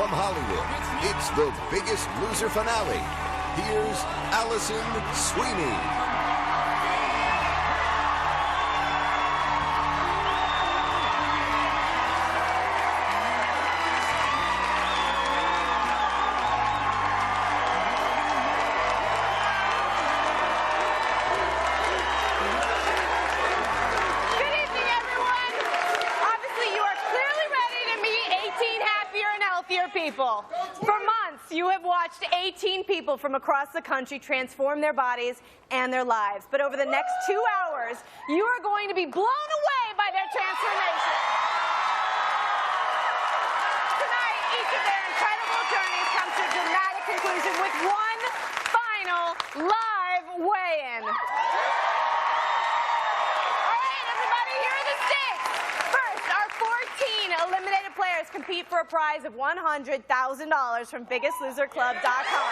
From Hollywood, it's the Biggest Loser finale. Here's Allison Sweeney. People. For months, you have watched 18 people from across the country transform their bodies and their lives. But over the next 2 hours, you are going to be blown away by their transformation. Tonight, each of their incredible journeys comes to a dramatic conclusion with one final live weigh-in. All right, everybody, here are the stakes. First, our 14 eliminated players compete for a prize of $100,000 from BiggestLoserClub.com.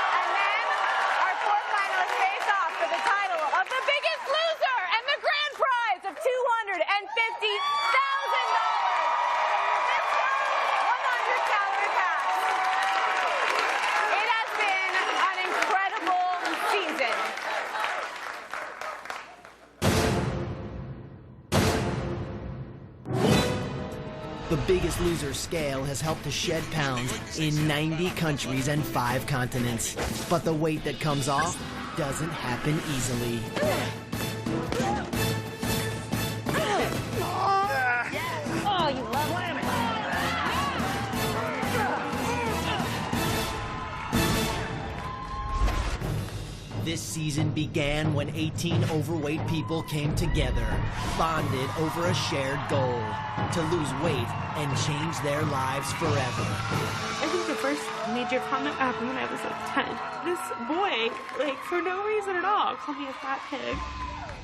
And then our four finalists face off for the title of the Biggest Loser and the grand prize of $250,000. This 100-calorie pass. It has been an incredible season. The Biggest Loser scale has helped to shed pounds in 90 countries and 5 continents. But the weight that comes off doesn't happen easily. Oh, you love it. This season began when 18 overweight people came together, bonded over a shared goal to lose weight and change their lives forever. I think the first major comment happened when I was like 10. This boy, like for no reason at all, called me a fat pig.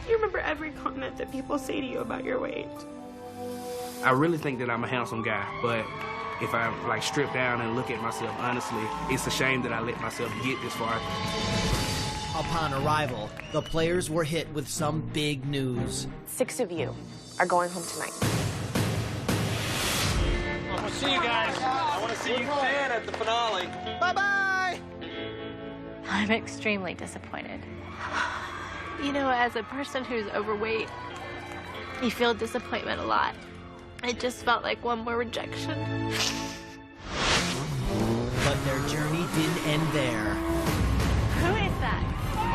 You remember every comment that people say to you about your weight. I really think that I'm a handsome guy, but if I like strip down and look at myself honestly, it's a shame that I let myself get this far. Upon arrival, the players were hit with some big news. 6 of you are going home tonight. I want to see you guys. I want to see you thin at the finale. Bye-bye! I'm extremely disappointed. You know, as a person who's overweight, you feel disappointment a lot. It just felt like one more rejection. But their journey didn't end there. Who is that?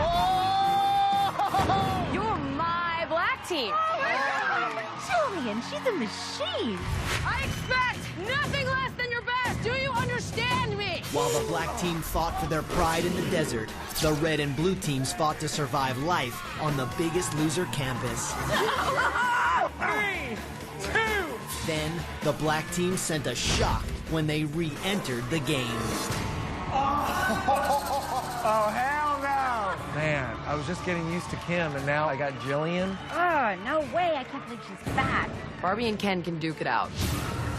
Oh! You're my black team. Julian, she's a machine. I expect nothing less than your best. Do you understand me? While the black team fought for their pride in the desert, the red and blue teams fought to survive life on the Biggest Loser campus. 3, 2. Then, the black team sent a shock when they re-entered the game. Oh, hell no. Man, I was just getting used to Kim, and now I got Jillian. Oh, no way. I can't believe she's fat. Barbie and Ken can duke it out.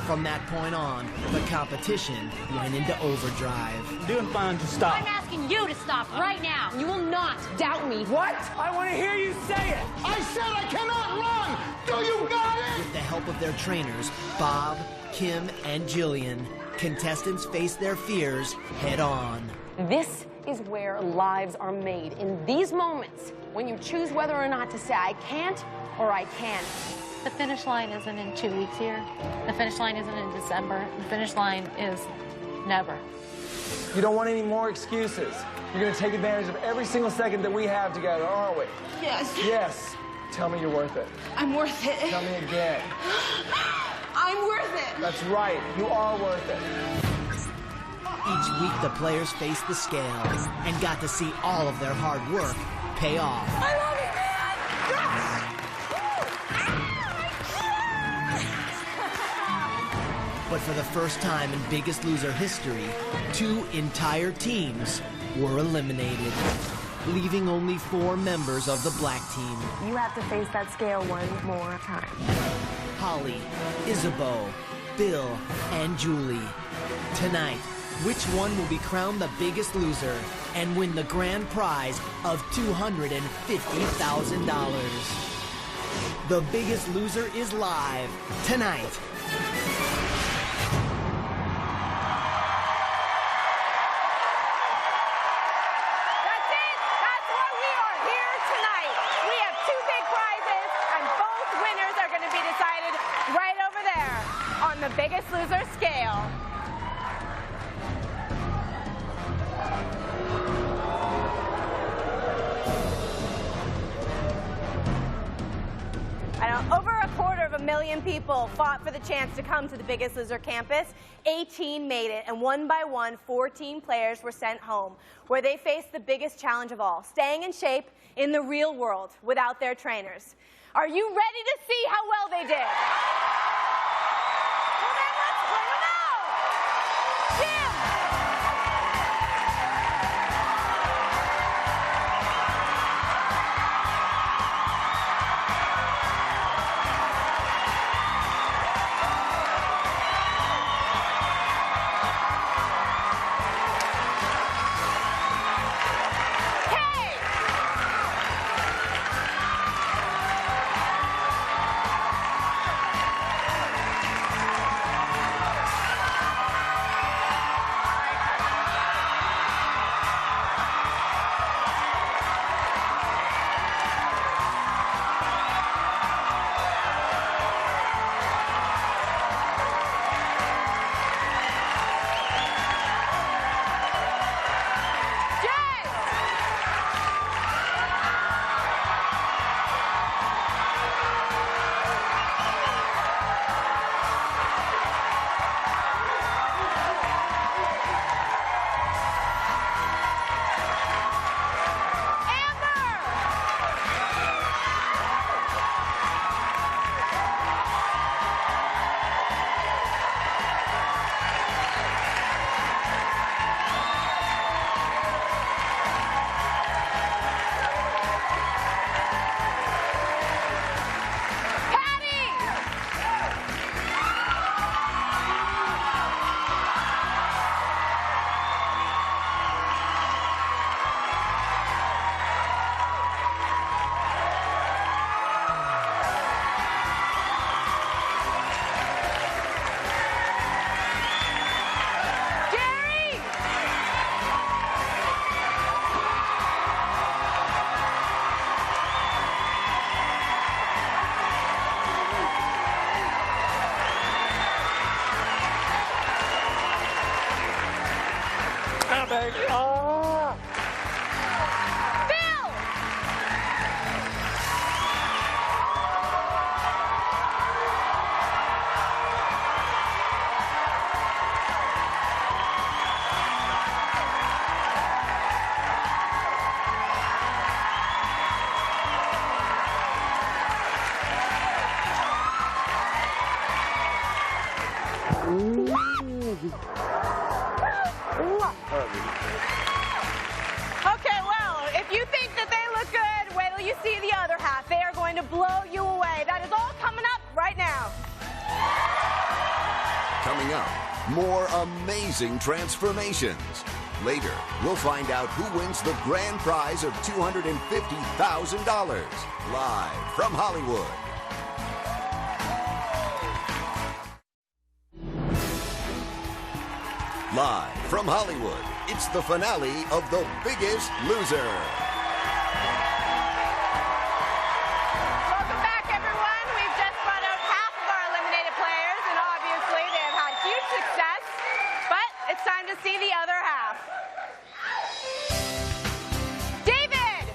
From that point on, the competition went into overdrive. Doing fine to stop. I'm asking you to stop right now. You will not doubt me. What? I want to hear you say it. I said I cannot run. Do you got it? With the help of their trainers, Bob, Kim, and Jillian, contestants face their fears head-on. This is where lives are made. In these moments, when you choose whether or not to say, I can't or I can. The finish line isn't in 2 weeks here. The finish line isn't in December. The finish line is never. You don't want any more excuses. You're going to take advantage of every single second that we have together, aren't we? Yes. Yes. Tell me you're worth it. I'm worth it. Tell me again. I'm worth it. That's right. You are worth it. Each week, the players faced the scales and got to see all of their hard work pay off. I love it, man! But for the first time in Biggest Loser history, 2 entire teams were eliminated, leaving only 4 members of the black team. You have to face that scale one more time. Holly, Isabeau, Bill, and Julie. Tonight, which one will be crowned the Biggest Loser and win the grand prize of $250,000? The Biggest Loser is live tonight. the Biggest Loser scale. Over 250,000 people fought for the chance to come to the Biggest Loser campus. 18 made it, and one by one, 14 players were sent home, where they faced the biggest challenge of all, staying in shape in the real world without their trainers. Are you ready to see how well they did? Well, then let's bring them out. Jim! Oh. Bill! Okay, well, if you think that they look good, wait till you see the other half. They are going to blow you away. That is all coming up right now. Coming up, more amazing transformations. Later, we'll find out who wins the grand prize of $250,000. Live from Hollywood. Live from Hollywood, it's the finale of The Biggest Loser. Welcome back, everyone. We've just brought out half of our eliminated players, and obviously they have had huge success, but it's time to see the other half. David!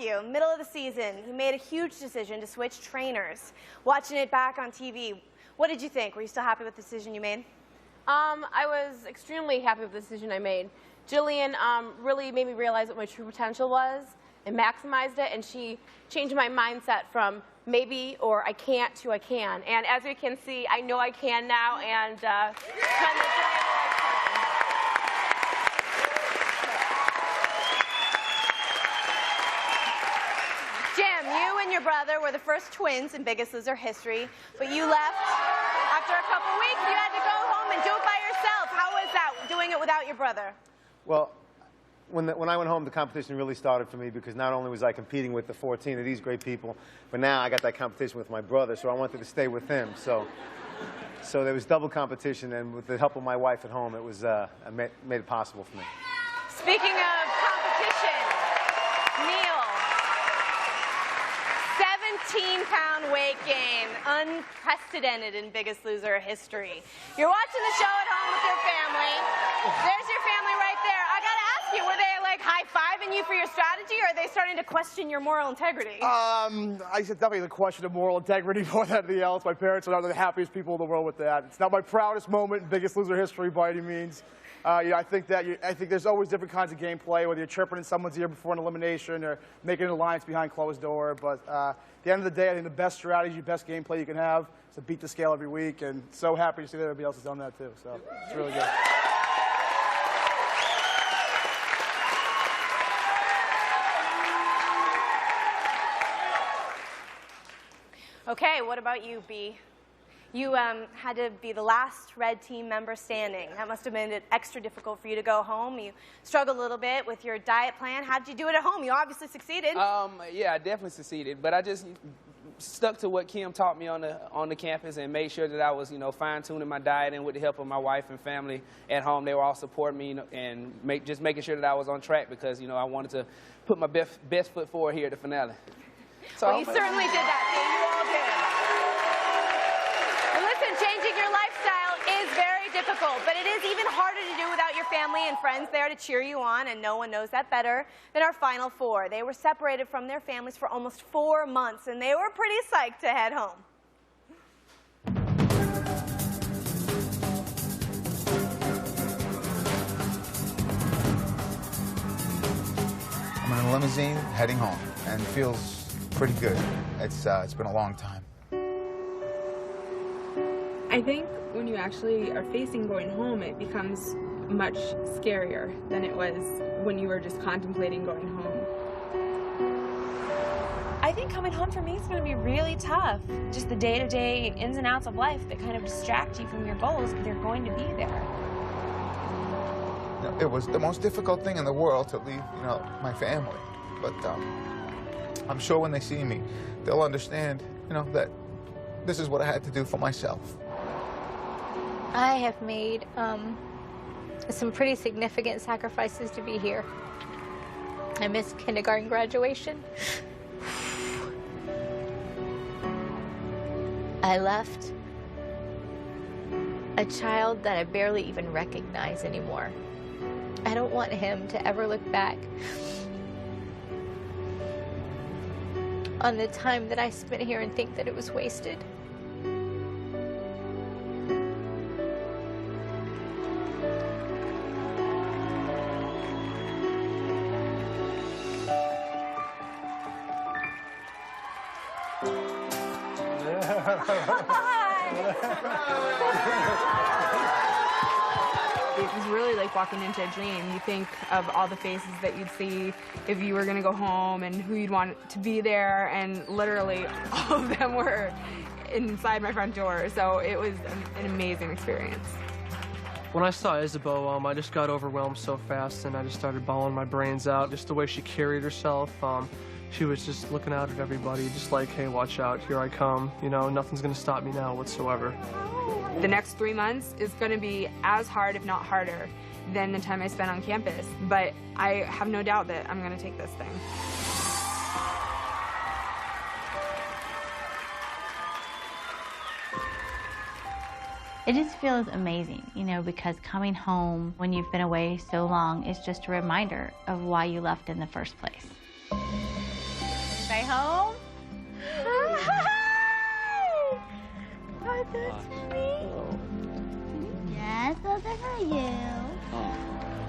you, middle of the season, you made a huge decision to switch trainers. Watching it back on TV, what did you think? Were you still happy with the decision you made? I was extremely happy with the decision I made. Jillian really made me realize what my true potential was and maximized it, and she changed my mindset from maybe or I can't to I can. And as we can see, I know I can now, and Jim, you and your brother were the first twins in Biggest Loser history, but you left after a couple weeks. You had to go home and do it by yourself. How was that, doing it without your brother? Well, when I went home, the competition really started for me because not only was I competing with the 14 of these great people, but now I got that competition with my brother, so I wanted to stay with him. So there was double competition, and with the help of my wife at home, it was made it possible for me. Speaking of competition, Neil, 17-pound weight gain, unprecedented in Biggest Loser history. You're watching the show at home with your family. There's your family right there. I gotta ask you, were they like high-fiving you for your strategy, or are they starting to question your moral integrity? I said definitely the question of moral integrity more than anything else. My parents are not the happiest people in the world with that. It's not my proudest moment in Biggest Loser history by any means. I think there's always different kinds of gameplay, whether you're chirping in someone's ear before an elimination or making an alliance behind closed door. But at the end of the day, I think the best strategy, best gameplay you can have is to beat the scale every week. And so happy to see that everybody else has done that too. So it's really good. Okay, what about you, B? You had to be the last red team member standing. That must have made it extra difficult for you to go home. You struggled a little bit with your diet plan. How did you do it at home? You obviously succeeded. Yeah, I definitely succeeded, but I just stuck to what Kim taught me on the campus and made sure that I was, fine-tuning my diet, and with the help of my wife and family at home, they were all supporting me and just making sure that I was on track because, I wanted to put my best foot forward here at the finale. So well, you certainly did that. You all did. And listen, changing your lifestyle is very difficult, but it is even harder to do without your family and friends there to cheer you on, and no one knows that better than our Final Four. They were separated from their families for almost 4 months, and they were pretty psyched to head home. I'm in a limousine heading home, and it feels pretty good. It's been a long time. I think when you actually are facing going home, it becomes much scarier than it was when you were just contemplating going home. I think coming home for me is going to be really tough. Just the day-to-day ins and outs of life that kind of distract you from your goals, they're going to be there. It was the most difficult thing in the world to leave, my family. But I'm sure when they see me, they'll understand, that this is what I had to do for myself. I have made some pretty significant sacrifices to be here. I missed kindergarten graduation. I left a child that I barely even recognize anymore. I don't want him to ever look back on the time that I spent here and think that it was wasted. It was really like walking into a dream. You think of all the faces that you'd see if you were going to go home and who you'd want to be there, and literally all of them were inside my front door. So it was an amazing experience. When I saw Isabeau, I just got overwhelmed so fast, and I just started bawling my brains out. Just the way she carried herself. She was just looking out at everybody, just like, hey, watch out, here I come. Nothing's going to stop me now whatsoever. The next 3 months is going to be as hard, if not harder, than the time I spent on campus. But I have no doubt that I'm going to take this thing. It just feels amazing, because coming home when you've been away so long is just a reminder of why you left in the first place. home? Hi! Oh, that's me. Yes, those are for you.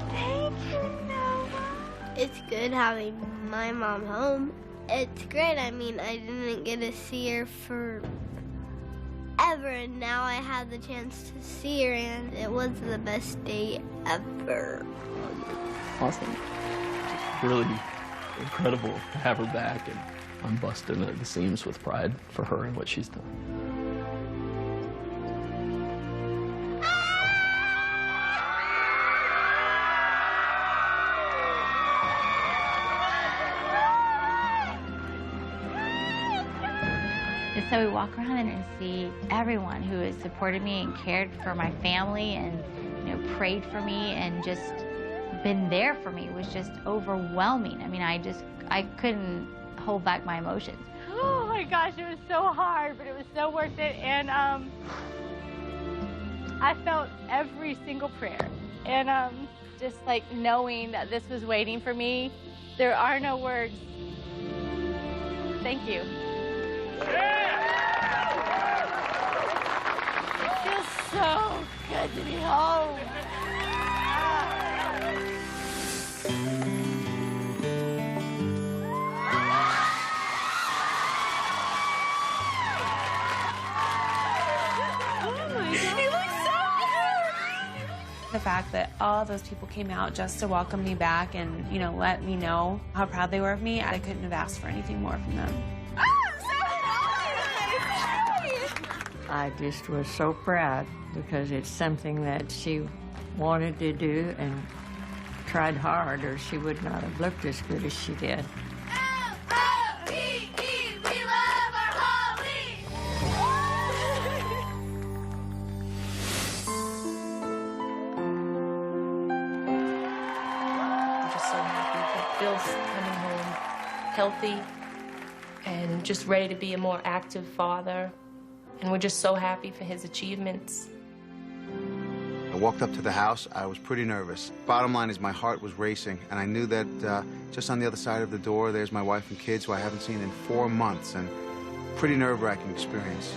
Thank you, Noah. It's good having my mom home. It's great. I mean, I didn't get to see her forever, and now I have the chance to see her, and it was the best day ever. Awesome. It's really incredible to have her back, and I'm busting at the seams with pride for her and what she's done. And so we walk around and see everyone who has supported me and cared for my family and, you know, prayed for me and just been there for me. It was just overwhelming. I mean, I couldn't hold back my emotions. Oh my gosh, it was so hard, but it was so worth it. And I felt every single prayer. And just like knowing that this was waiting for me, there are no words. Thank you. It feels so good to be home. The fact that all those people came out just to welcome me back and, you know, let me know how proud they were of me, I couldn't have asked for anything more from them. I just was so proud because it's something that she wanted to do and tried hard, or she would not have looked as good as she did. Bill's coming home healthy and just ready to be a more active father. And we're just so happy for his achievements. I walked up to the house. I was pretty nervous. Bottom line is my heart was racing, and I knew that just on the other side of the door, there's my wife and kids who I haven't seen in 4 months, and pretty nerve-wracking experience.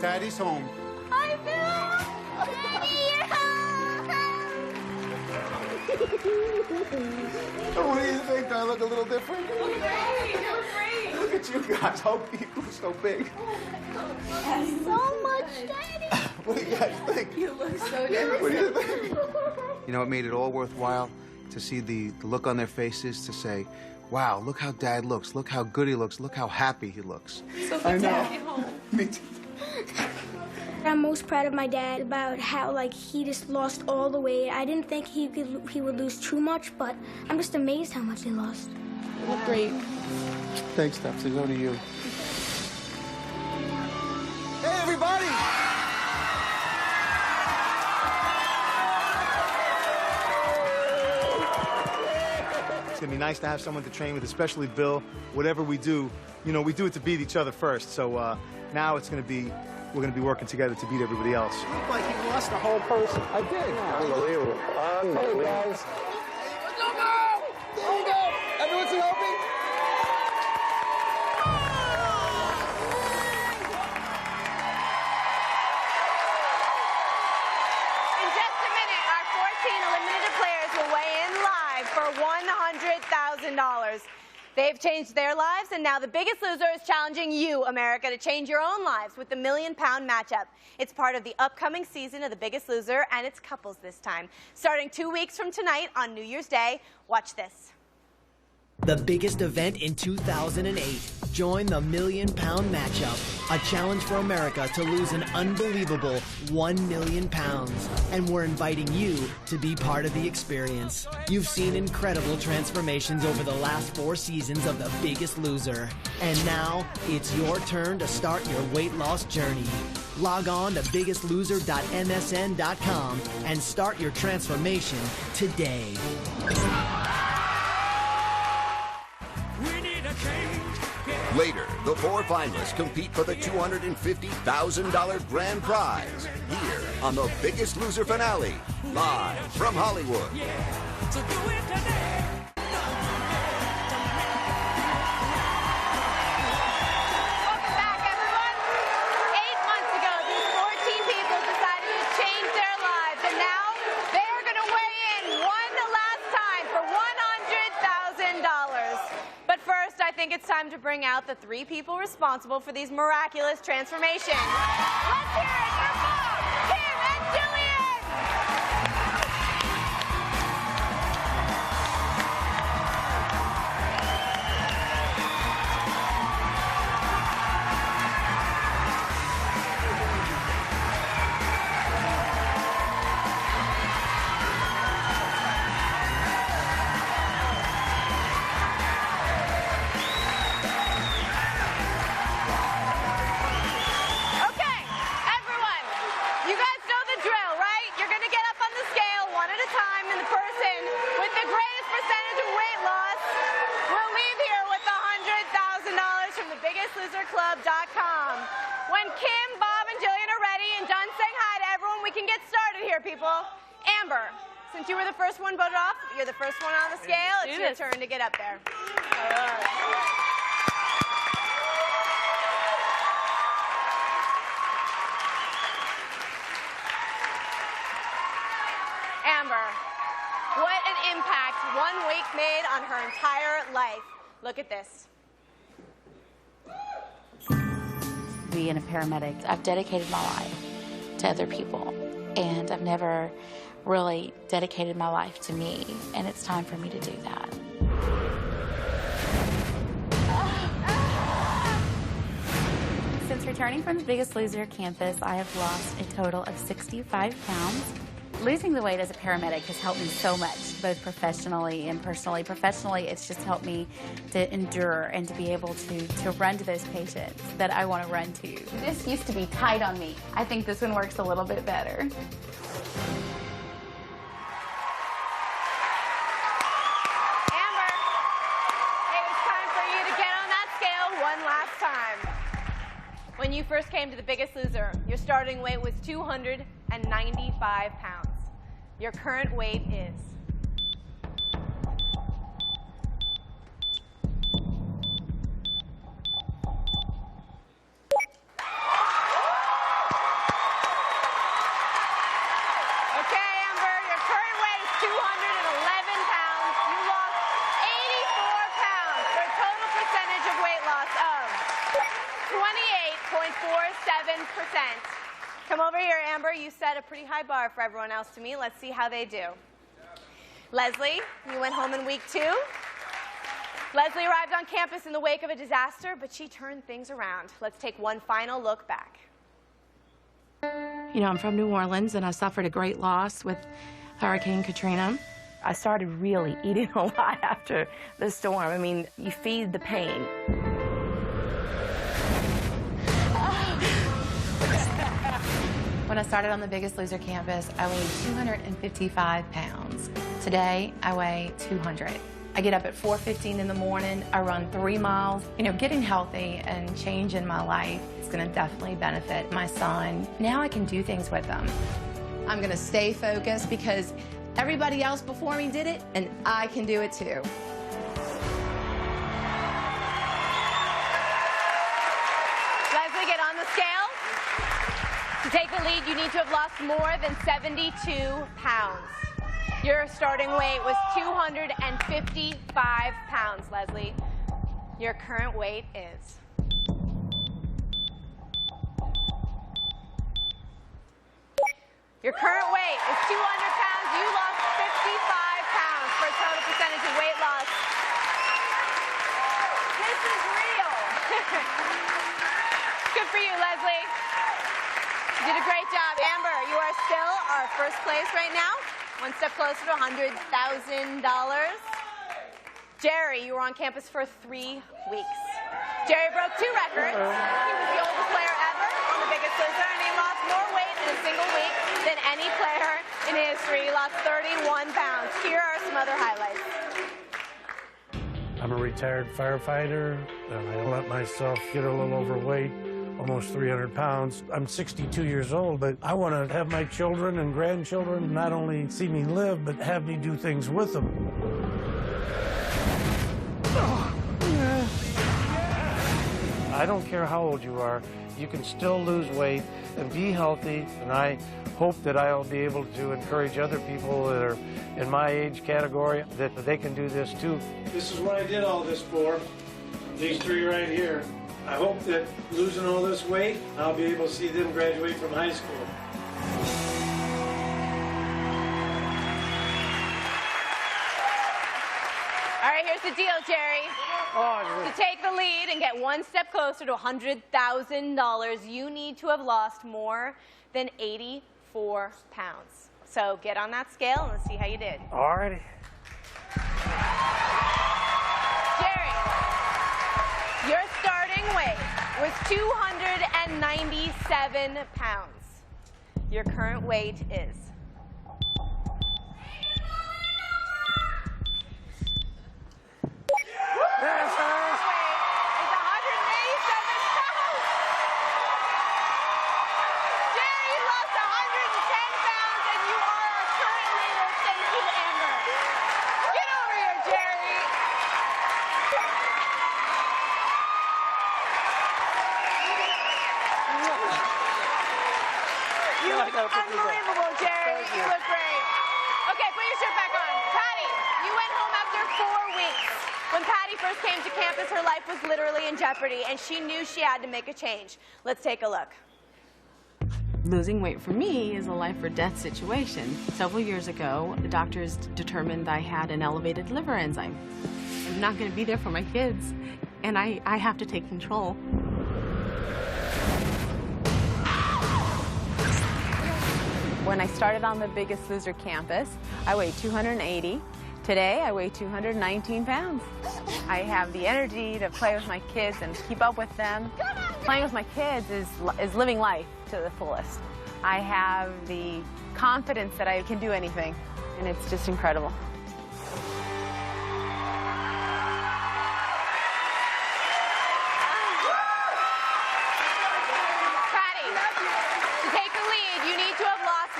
Daddy's home. Hi, Bill! Daddy, you're home! What do you think? Do I look a little different? You're great! You're great! Look at you guys. How you so big. So much, Daddy! What do you guys think? You look so different. What do you think? You know, it made it all worthwhile to see the look on their faces, to say, wow, look how Dad looks. Look how good he looks. Look how happy he looks. So good to have you home. Me too. I'm most proud of my dad about how, like, he just lost all the weight. I didn't think he would lose too much, but I'm just amazed how much he lost. You look great. Thanks, Steph. Go to you. Hey, everybody! It's gonna be nice to have someone to train with, especially Bill. Whatever we do, you know, we do it to beat each other first. So now it's gonna be, we're gonna be working together to beat everybody else. You look like you lost a whole person. I did. Unbelievable. Unbelievable. Hey, guys. Let's go! There we go. Everyone say help me. In just a minute, our 14 eliminated players will weigh in live for $100,000. They've changed their lives, and now the Biggest Loser is challenging you, America, to change your own lives with the $1 Million matchup. It's part of the upcoming season of The Biggest Loser, and it's couples this time. Starting 2 weeks from tonight on New Year's Day, watch this. The biggest event in 2008. Join the $1 Million matchup, a challenge for America to lose an unbelievable £1 million. And we're inviting you to be part of the experience. You've seen incredible transformations over the last 4 seasons of The Biggest Loser. And now it's your turn to start your weight loss journey. Log on to biggestloser.msn.com and start your transformation today. Later, the 4 finalists compete for the $250,000 grand prize here on The Biggest Loser finale, live from Hollywood. And now they are going to weigh in one last time for $100,000. But first, I think it's time to bring out the 3 people responsible for these miraculous transformations. Let's hear it for Bob, Kim, and Jillian! BiggestLoserClub.com. When Kim, Bob, and Jillian are ready and done saying hi to everyone, we can get started here, people. Amber, since you were the first one voted off, you're the first one on the scale. It's your turn to get up there. Amber, what an impact 1 week made on her entire life. Look at this. Being a paramedic, I've dedicated my life to other people, and I've never really dedicated my life to me, and it's time for me to do that. Since returning from the Biggest Loser campus, I have lost a total of 65 pounds. Losing the weight as a paramedic has helped me so much, both professionally and personally. Professionally, it's just helped me to endure and to be able to run to those patients that I want to run to. This used to be tight on me. I think this one works a little bit better. Amber, it was time for you to get on that scale one last time. When you first came to the Biggest Loser, your starting weight was 295 pounds. Your current weight is... Come over here, Amber. You set a pretty high bar for everyone else to meet. Let's see how they do. Leslie, you went home in week 2. Leslie arrived on campus in the wake of a disaster, but she turned things around. Let's take one final look back. You know, I'm from New Orleans, and I suffered a great loss with Hurricane Katrina. I started really eating a lot after the storm. I mean, you feed the pain. When I started on the Biggest Loser campus, I weighed 255 pounds. Today, I weigh 200. I get up at 4:15 in the morning. I run 3 miles. You know, getting healthy and changing my life is going to definitely benefit my son. Now I can do things with him. I'm going to stay focused because everybody else before me did it, and I can do it too. Leslie, get on the scale. To take the lead, you need to have lost more than 72 pounds. Your starting weight was 255 pounds, Leslie. Your current weight is... Your current weight is 200 pounds. You lost 55 pounds for a total percentage of weight loss. This is real. Good for you, Leslie. You did a great job. Amber, you are still our first place right now. One step closer to $100,000. Jerry, you were on campus for 3 weeks. Jerry broke 2 records. He was the oldest player ever on the Biggest Loser, and he lost more weight in a single week than any player in history. He lost 31 pounds. Here are some other highlights. I'm a retired firefighter, and I let myself get a little overweight, almost 300 pounds. I'm 62 years old, but I want to have my children and grandchildren not only see me live, but have me do things with them. I don't care how old you are, you can still lose weight and be healthy, and I hope that I'll be able to encourage other people that are in my age category that they can do this too. This is what I did all this for, these three right here. I hope that losing all this weight, I'll be able to see them graduate from high school. All right, here's the deal, Jerry. To take the lead and get one step closer to $100,000, you need to have lost more than 84 pounds. So get on that scale and let's see how you did. All righty. Jerry, your starting weight was 297 pounds. Your current weight is... Unbelievable, Jerry. You look great. Okay, put your shirt back on. Patty, you went home after 4 weeks. When Patty first came to campus, her life was literally in jeopardy, and she knew she had to make a change. Let's take a look. Losing weight for me is a life-or-death situation. Several years ago, the doctors determined I had an elevated liver enzyme. I'm not going to be there for my kids, and I have to take control. When I started on the Biggest Loser campus, I weighed 280. Today, I weigh 219 pounds. I have the energy to play with my kids and keep up with them. Playing with my kids is living life to the fullest. I have the confidence that I can do anything, and it's just incredible.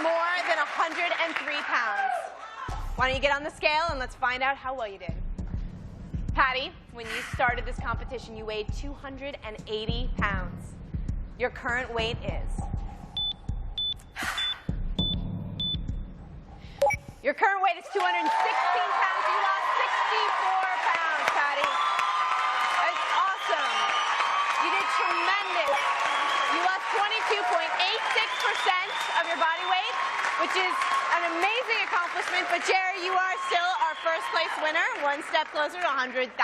More than 103 pounds. Why don't you get on the scale and let's find out how well you did. Patty, when you started this competition, you weighed 280 pounds. Your current weight is... Your current weight is 216 pounds. You lost 64 pounds, Patty. That's awesome. You did tremendous. You lost 22.86% of your body weight, which is an amazing accomplishment. But Jerry, you are still our first place winner, one step closer to $100,000.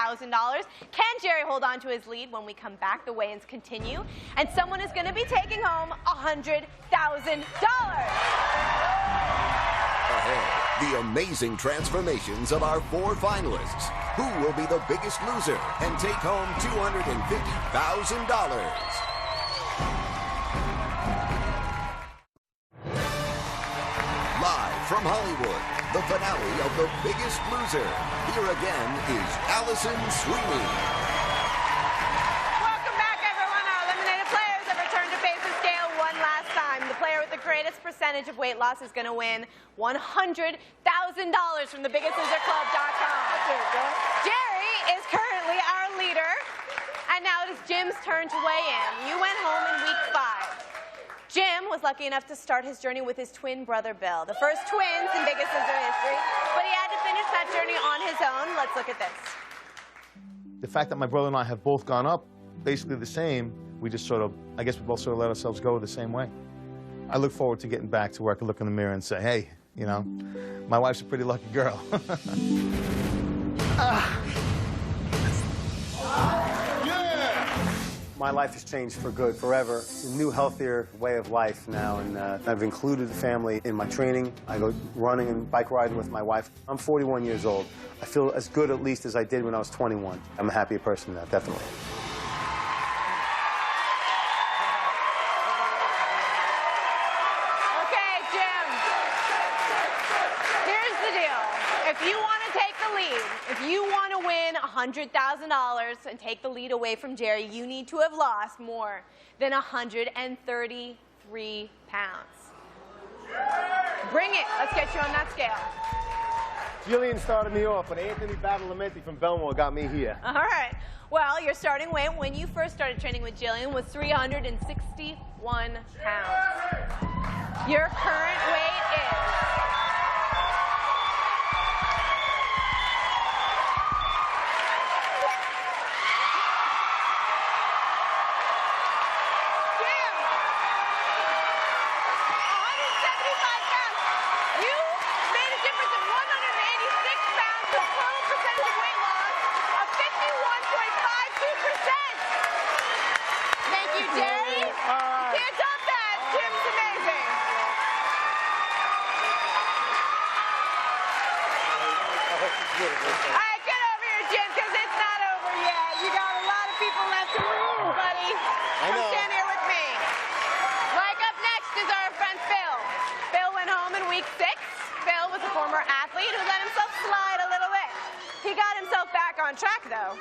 Can Jerry hold on to his lead when we come back? The weigh-ins continue, and someone is going to be taking home $100,000. Ahead, the amazing transformations of our 4 finalists. Who will be the biggest loser and take home $250,000? Live from Hollywood, the finale of The Biggest Loser. Here again is Allison Sweeney. Welcome back, everyone. Our eliminated players have returned to face the scale one last time. The player with the greatest percentage of weight loss is going to win $100,000 from thebiggestloserclub.com. Jerry is currently our leader, and now it is Jim's turn to weigh in. You went home in week 5. Jim was lucky enough to start his journey with his twin brother, Bill, the first twins in Biggest Loser history, but he had to finish that journey on his own. Let's look at this. The fact that my brother and I have both gone up basically the same, we just sort of, I guess we both sort of let ourselves go the same way. I look forward to getting back to where I can look in the mirror and say, hey, you know, my wife's a pretty lucky girl. My life has changed for good, forever. A new, healthier way of life now, and I've included the family in my training. I go running and bike riding with my wife. I'm 41 years old. I feel as good, at least, as I did when I was 21. I'm a happier person now, definitely. Okay, Jim. Here's the deal. If you want to take the lead, if you want to win $100,000 and take the lead away from Jerry, you need to have lost more than 133 pounds. Bring it. Let's get you on that scale. Jillian started me off, but Anthony Badalamenti from Belmore got me here. All right. Well, your starting weight when you first started training with Jillian was 361 pounds. Your current weight is... All right, get over here, Jim, because it's not over yet. You got a lot of people left to move, buddy. I know. Come stand here with me. Like up next is our friend Phil. Phil went home in week 6. Phil was a former athlete who let himself slide a little bit. He got himself back on track, though.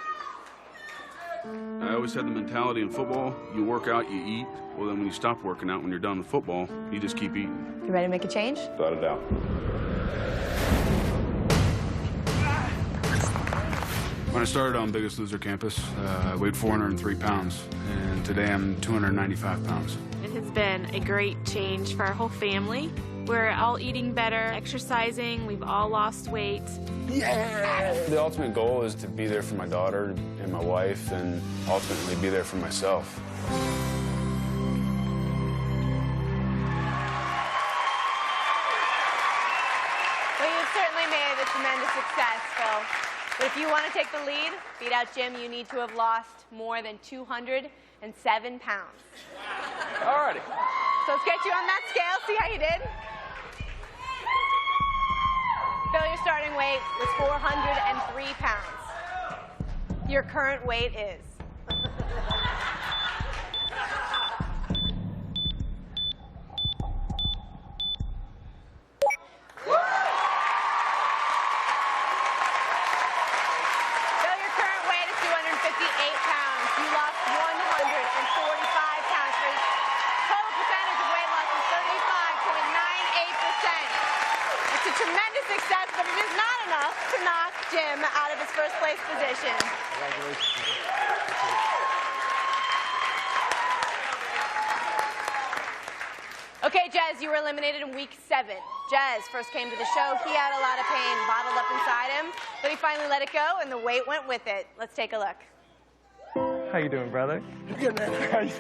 I always had the mentality in football, you work out, you eat. Well, then when you stop working out, when you're done with football, you just keep eating. You ready to make a change? Without a doubt. When I started on Biggest Loser campus, I weighed 403 pounds, and today I'm 295 pounds. It has been a great change for our whole family. We're all eating better, exercising, we've all lost weight. Yeah! The ultimate goal is to be there for my daughter and my wife, and ultimately be there for myself. Well, you've certainly made a tremendous success, Phil. But if you want to take the lead, beat out Jim, you need to have lost more than 207 pounds. All righty. So let's get you on that scale, see how you did. Phil, your starting weight was 403 pounds. Your current weight is... Tremendous success, but it is not enough to knock Jim out of his first place position. Congratulations. Okay, Jez, you were eliminated in week 7. Jez first came to the show. He had a lot of pain bottled up inside him, but he finally let it go, and the weight went with it. Let's take a look. How you doing, brother? Good, man.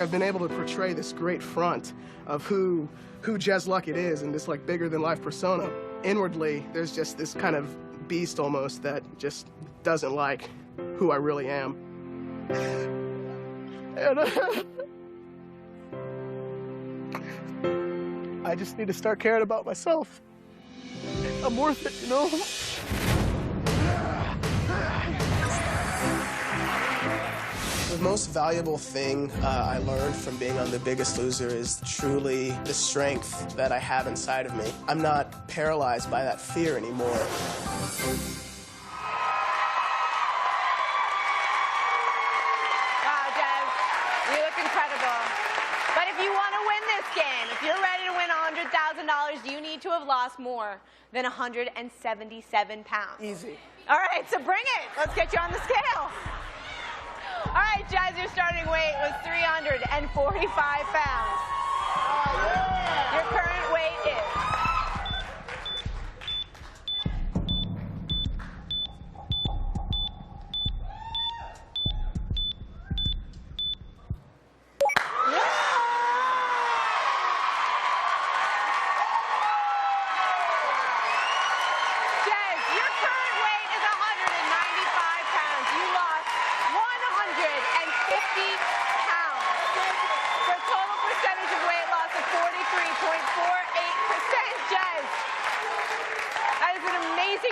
I've been able to portray this great front of who Jez Luckett is and this like bigger than life persona. Inwardly, there's just this kind of beast almost that just doesn't like who I really am. And I just need to start caring about myself. I'm worth it, you know? The most valuable thing I learned from being on The Biggest Loser is truly the strength that I have inside of me. I'm not paralyzed by that fear anymore. Wow, Jez, you look incredible. But if you want to win this game, if you're ready to win $100,000, you need to have lost more than 177 pounds. Easy. All right, so bring it. Let's get you on the scale. All right, Jez, your starting weight was 345 pounds. Your current weight is...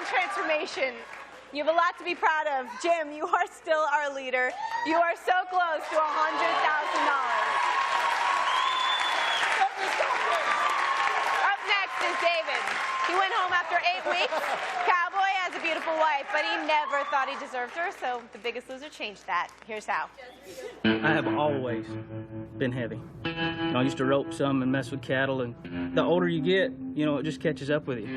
transformation. You have a lot to be proud of. Jim, you are still our leader. You are so close to $100,000. Up next is David. He went home after 8 weeks. Cowboy has a beautiful wife, but he never thought he deserved her, so The Biggest Loser changed that. Here's how. I have always been heavy. I used to rope some and mess with cattle, and the older you get, it just catches up with you.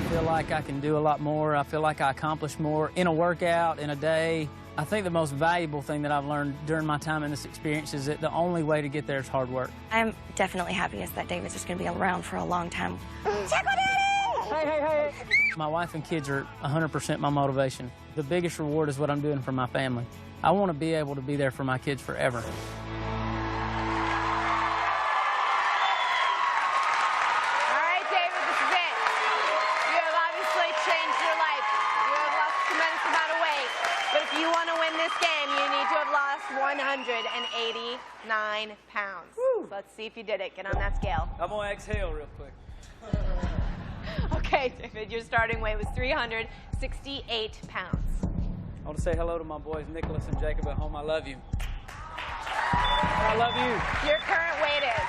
feel like I can do a lot more. I feel like I accomplish more in a workout, in a day. I think the most valuable thing that I've learned during my time in this experience is that the only way to get there is hard work. I'm definitely happiest that David's just going to be around for a long time. Hey. My wife and kids are 100% my motivation. The biggest reward is what I'm doing for my family. I want to be able to be there for my kids forever. You want to win this game, you need to have lost 189 pounds. So let's see if you did it. Get on that scale. I'm going to exhale real quick. Okay, David, your starting weight was 368 pounds. I want to say hello to my boys, Nicholas and Jacob at home. I love you. I love you. Your current weight is?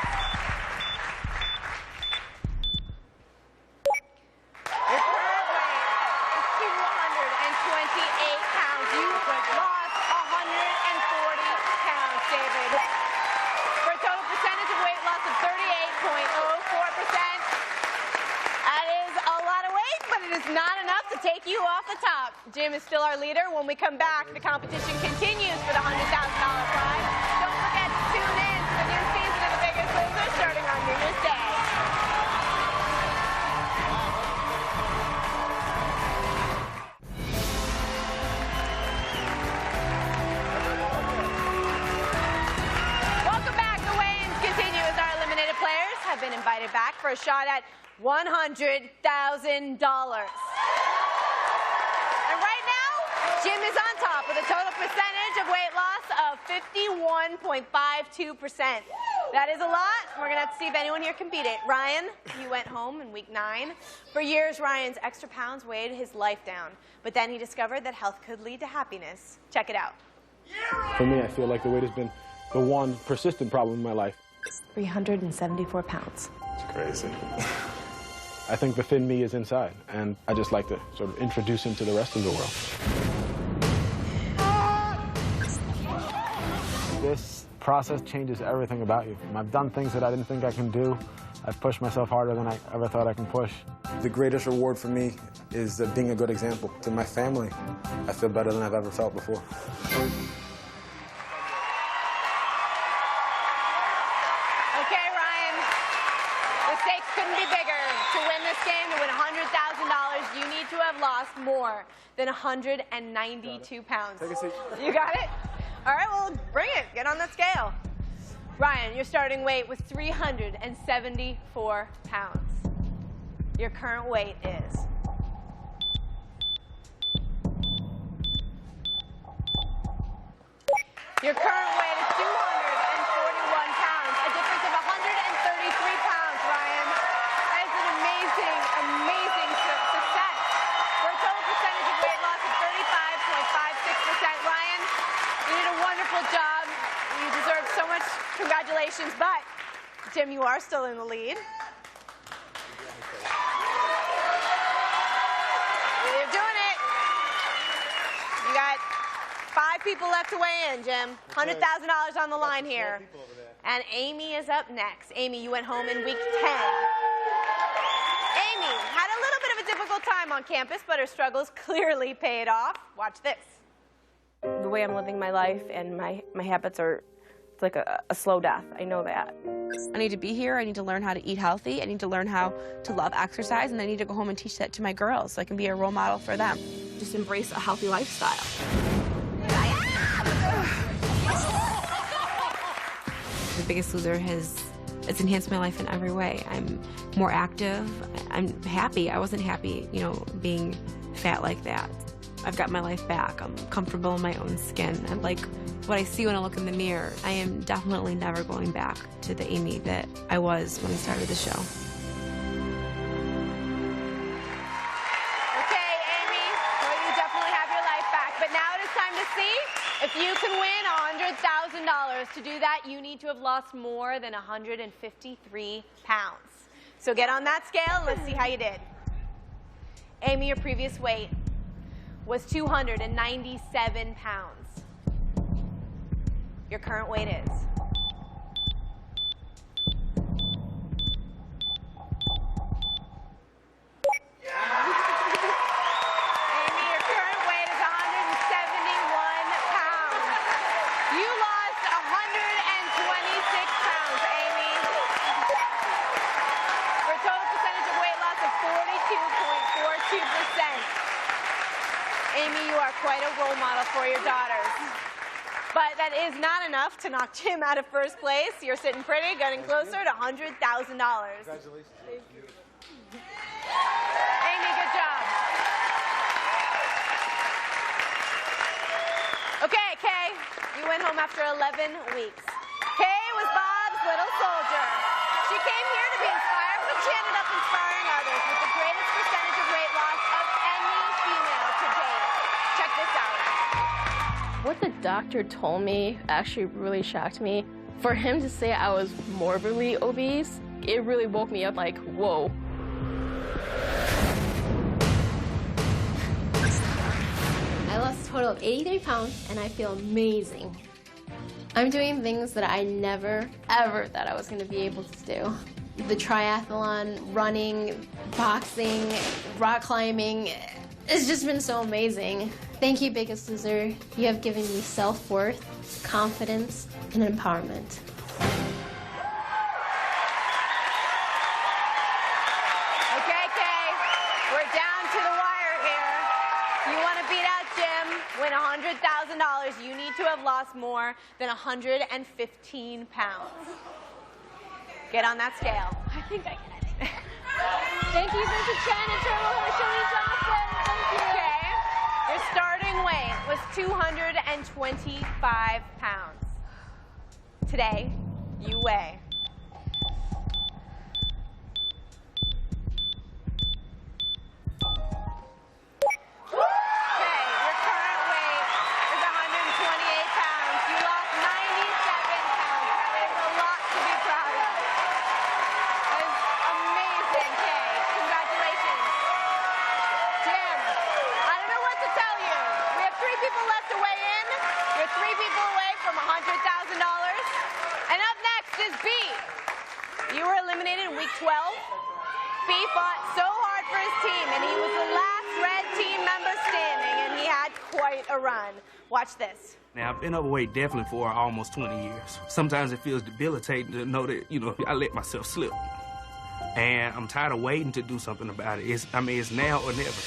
Your current weight is 228 pounds. You lost 140 pounds, David. For a total percentage of weight loss of 38.04%. That is a lot of weight, but it is not enough to take you off the top. Jim is still our leader. When we come back, the competition continues for the $100,000 prize. Don't forget to tune in to the new season of The Biggest Loser starting on New Year's Day. Welcome back. The weigh-ins continue as our eliminated players have been invited back for a shot at $100,000. Jim is on top with a total percentage of weight loss of 51.52%. That is a lot. We're going to have to see if anyone here can beat it. Ryan, you went home in week 9. For years, Ryan's extra pounds weighed his life down. But then he discovered that health could lead to happiness. Check it out. For me, I feel like the weight has been the one persistent problem in my life. 374 pounds. It's crazy. I think the thin me is inside, and I just like to sort of introduce him to the rest of the world. This process changes everything about you. I've done things that I didn't think I can do. I've pushed myself harder than I ever thought I can push. The greatest reward for me is being a good example to my family. I feel better than I've ever felt before. Okay, Ryan, the stakes couldn't be bigger. To win this game, to win $100,000, you need to have lost more than 192 pounds. Take a seat. You got it? All right, well, bring it. Get on that scale. Ryan, your starting weight was 374 pounds. Your current weight is? Your current weight is 241 pounds, a difference of 133 pounds, Ryan. That is an amazing, amazing success. For a total percentage of weight loss of 35.56%. Ryan, you did a wonderful job. You deserve so much congratulations, but Jim, you are still in the lead. You're doing it. You got 5 people left to weigh in, Jim. $100,000 on the line here. And Amy is up next. Amy, you went home in week 10. Amy had a little bit of a difficult time on campus, but her struggles clearly paid off. Watch this. The way I'm living my life and my habits are, it's like a slow death. I know that. I need to be here. I need to learn how to eat healthy. I need to learn how to love exercise, and I need to go home and teach that to my girls so I can be a role model for them. Just embrace a healthy lifestyle. The Biggest Loser it's enhanced my life in every way. I'm more active. I'm happy. I wasn't happy, being fat like that. I've got my life back. I'm comfortable in my own skin. I like what I see when I look in the mirror. I am definitely never going back to the Amy that I was when I started the show. Okay, Amy, well, you definitely have your life back. But now it is time to see if you can win $100,000. To do that, you need to have lost more than 153 pounds. So get on that scale and let's see how you did. Amy, your previous weight was 297 pounds. Your current weight is? you are quite a role model for your daughters. But that is not enough to knock Jim out of first place. You're sitting pretty, getting closer to $100,000. Congratulations. Amy, good job. Okay, Kay, you went home after 11 weeks. Kay was Bob's little soldier. She came here to be inspired, but she ended up inspiring others with the greatest percentage of weight loss of any female to date. Check this out. What the doctor told me actually really shocked me. For him to say I was morbidly obese, it really woke me up like, whoa. I lost a total of 83 pounds and I feel amazing. I'm doing things that I never, ever thought I was going to be able to do. The triathlon, running, boxing, rock climbing, it's just been so amazing. Thank you, Biggest Loser. You have given me self-worth, confidence, and empowerment. Okay, Kay, we're down to the wire here. You want to beat out Jim, win $100,000, you need to have lost more than 115 pounds. Get on that scale. I think I can. Thank you, Mr. Chen and Turtle Shirley Johnson. Thank you. Okay, your starting weight was 225 pounds. Today, you weigh week 12. B fought so hard for his team, and he was the last red team member standing, and he had quite a run. Watch this. Now, I've been overweight definitely for almost 20 years. Sometimes it feels debilitating to know that, I let myself slip. And I'm tired of waiting to do something about it. It's now or never.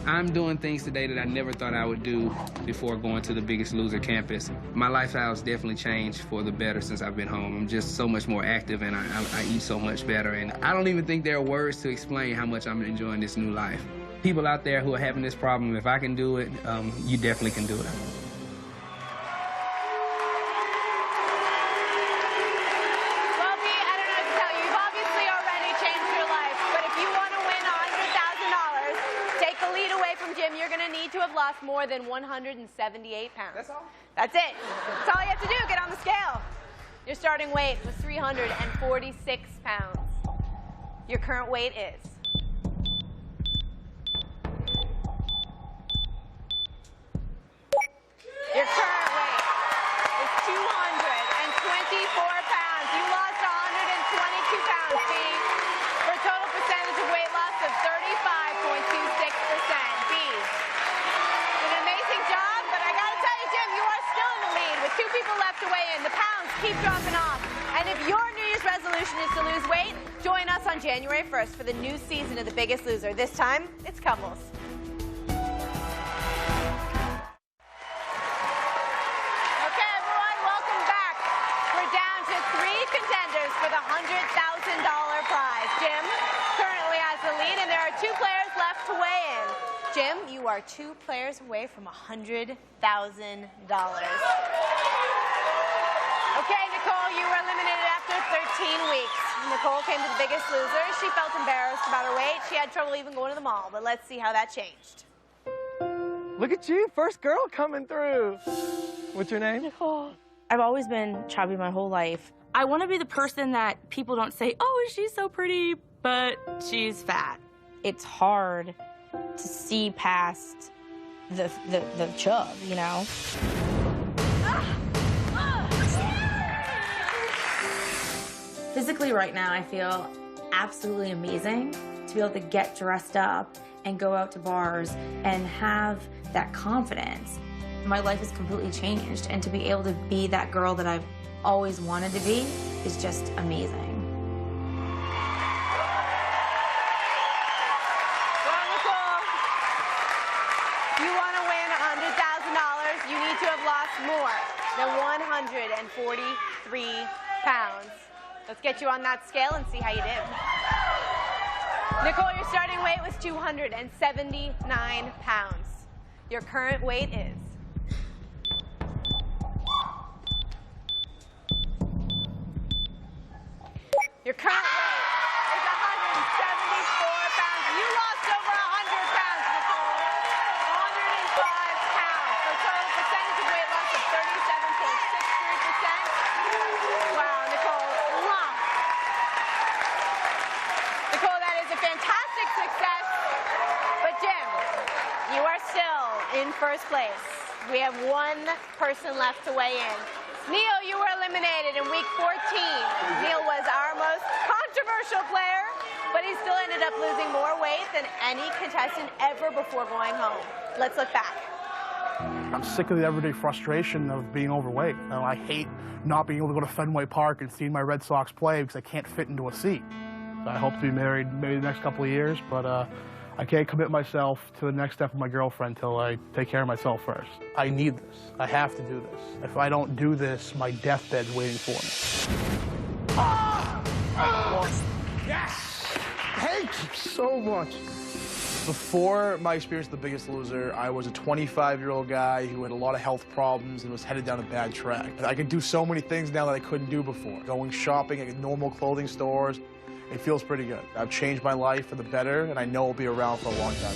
I'm doing things today that I never thought I would do before going to the Biggest Loser campus. My lifestyle has definitely changed for the better since I've been home. I'm just so much more active, and I eat so much better. And I don't even think there are words to explain how much I'm enjoying this new life. People out there who are having this problem, if I can do it, you definitely can do it. Lost more than 178 pounds. That's all? That's it. That's all you have to do. Get on the scale. Your starting weight was 346 pounds. Your current weight is Your current weight is 224 pounds. You lost 122 pounds, B, for a total percentage of weight loss of 35.26%. B. Two people left to weigh in. The pounds keep dropping off. And if your New Year's resolution is to lose weight, join us on January 1st for the new season of The Biggest Loser. This time, it's couples. Okay, everyone, welcome back. We're down to 3 contenders for the $100,000 prize. Jim currently has the lead, and there are 2 players left to weigh in. Jim, you are 2 players away from $100,000. Okay, Nicole, you were eliminated after 13 weeks. Nicole came to The Biggest Loser. She felt embarrassed about her weight. She had trouble even going to the mall, but let's see how that changed. Look at you, first girl coming through. What's your name? Nicole. I've always been chubby my whole life. I want to be the person that people don't say, oh, she's so pretty, but she's fat. It's hard to see past the chub, Physically right now, I feel absolutely amazing to be able to get dressed up and go out to bars and have that confidence. My life has completely changed, and to be able to be that girl that I've always wanted to be is just amazing. more than 143 pounds. Let's get you on that scale and see how you did. Nicole, your starting weight was 279 pounds. Your current weight is... Your current weight is 174 pounds. You lost over 100 pounds, Nicole. 105 pounds. So total percentage of weight loss of 37.63%. Wow, Nicole. Wow. Nicole, that is a fantastic success. But Jim, you are still in first place. We have one person left to weigh in. Neil, you were eliminated in week 14. Neil was our most controversial player, but he still ended up losing more weight than any contestant ever before going home. Let's look back. I'm sick of the everyday frustration of being overweight. I hate not being able to go to Fenway Park and seeing my Red Sox play because I can't fit into a seat. I hope to be married maybe the next couple of years, but I can't commit myself to the next step with my girlfriend until I take care of myself first. I need this. I have to do this. If I don't do this, my deathbed's waiting for me. Yes! Thank you so much. Before my experience with The Biggest Loser, I was a 25-year-old guy who had a lot of health problems and was headed down a bad track. I can do so many things now that I couldn't do before. Going shopping at normal clothing stores. It feels pretty good. I've changed my life for the better, and I know I'll be around for a long time.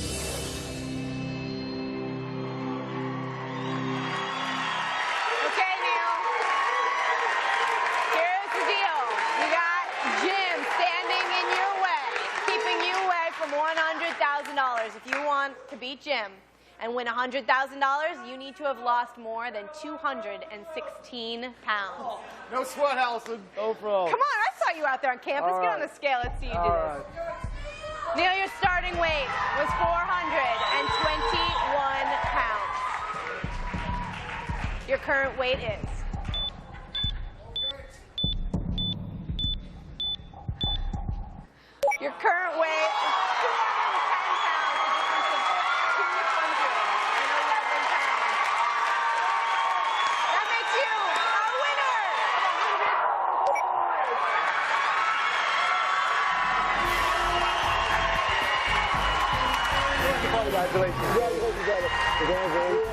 Okay, Neil. Here's the deal. You got Jim standing in your way, keeping you away from $100,000. If you want to beat Jim and win $100,000, you need to have lost more than 216 pounds. No sweat, Allison. No problem. Come on, I saw you out there on campus. Get on the scale. Let's see you do this. Neil, your starting weight was 421 pounds. Your current weight is... Your current weight is 210 pounds. Congratulations, brother. Congratulations.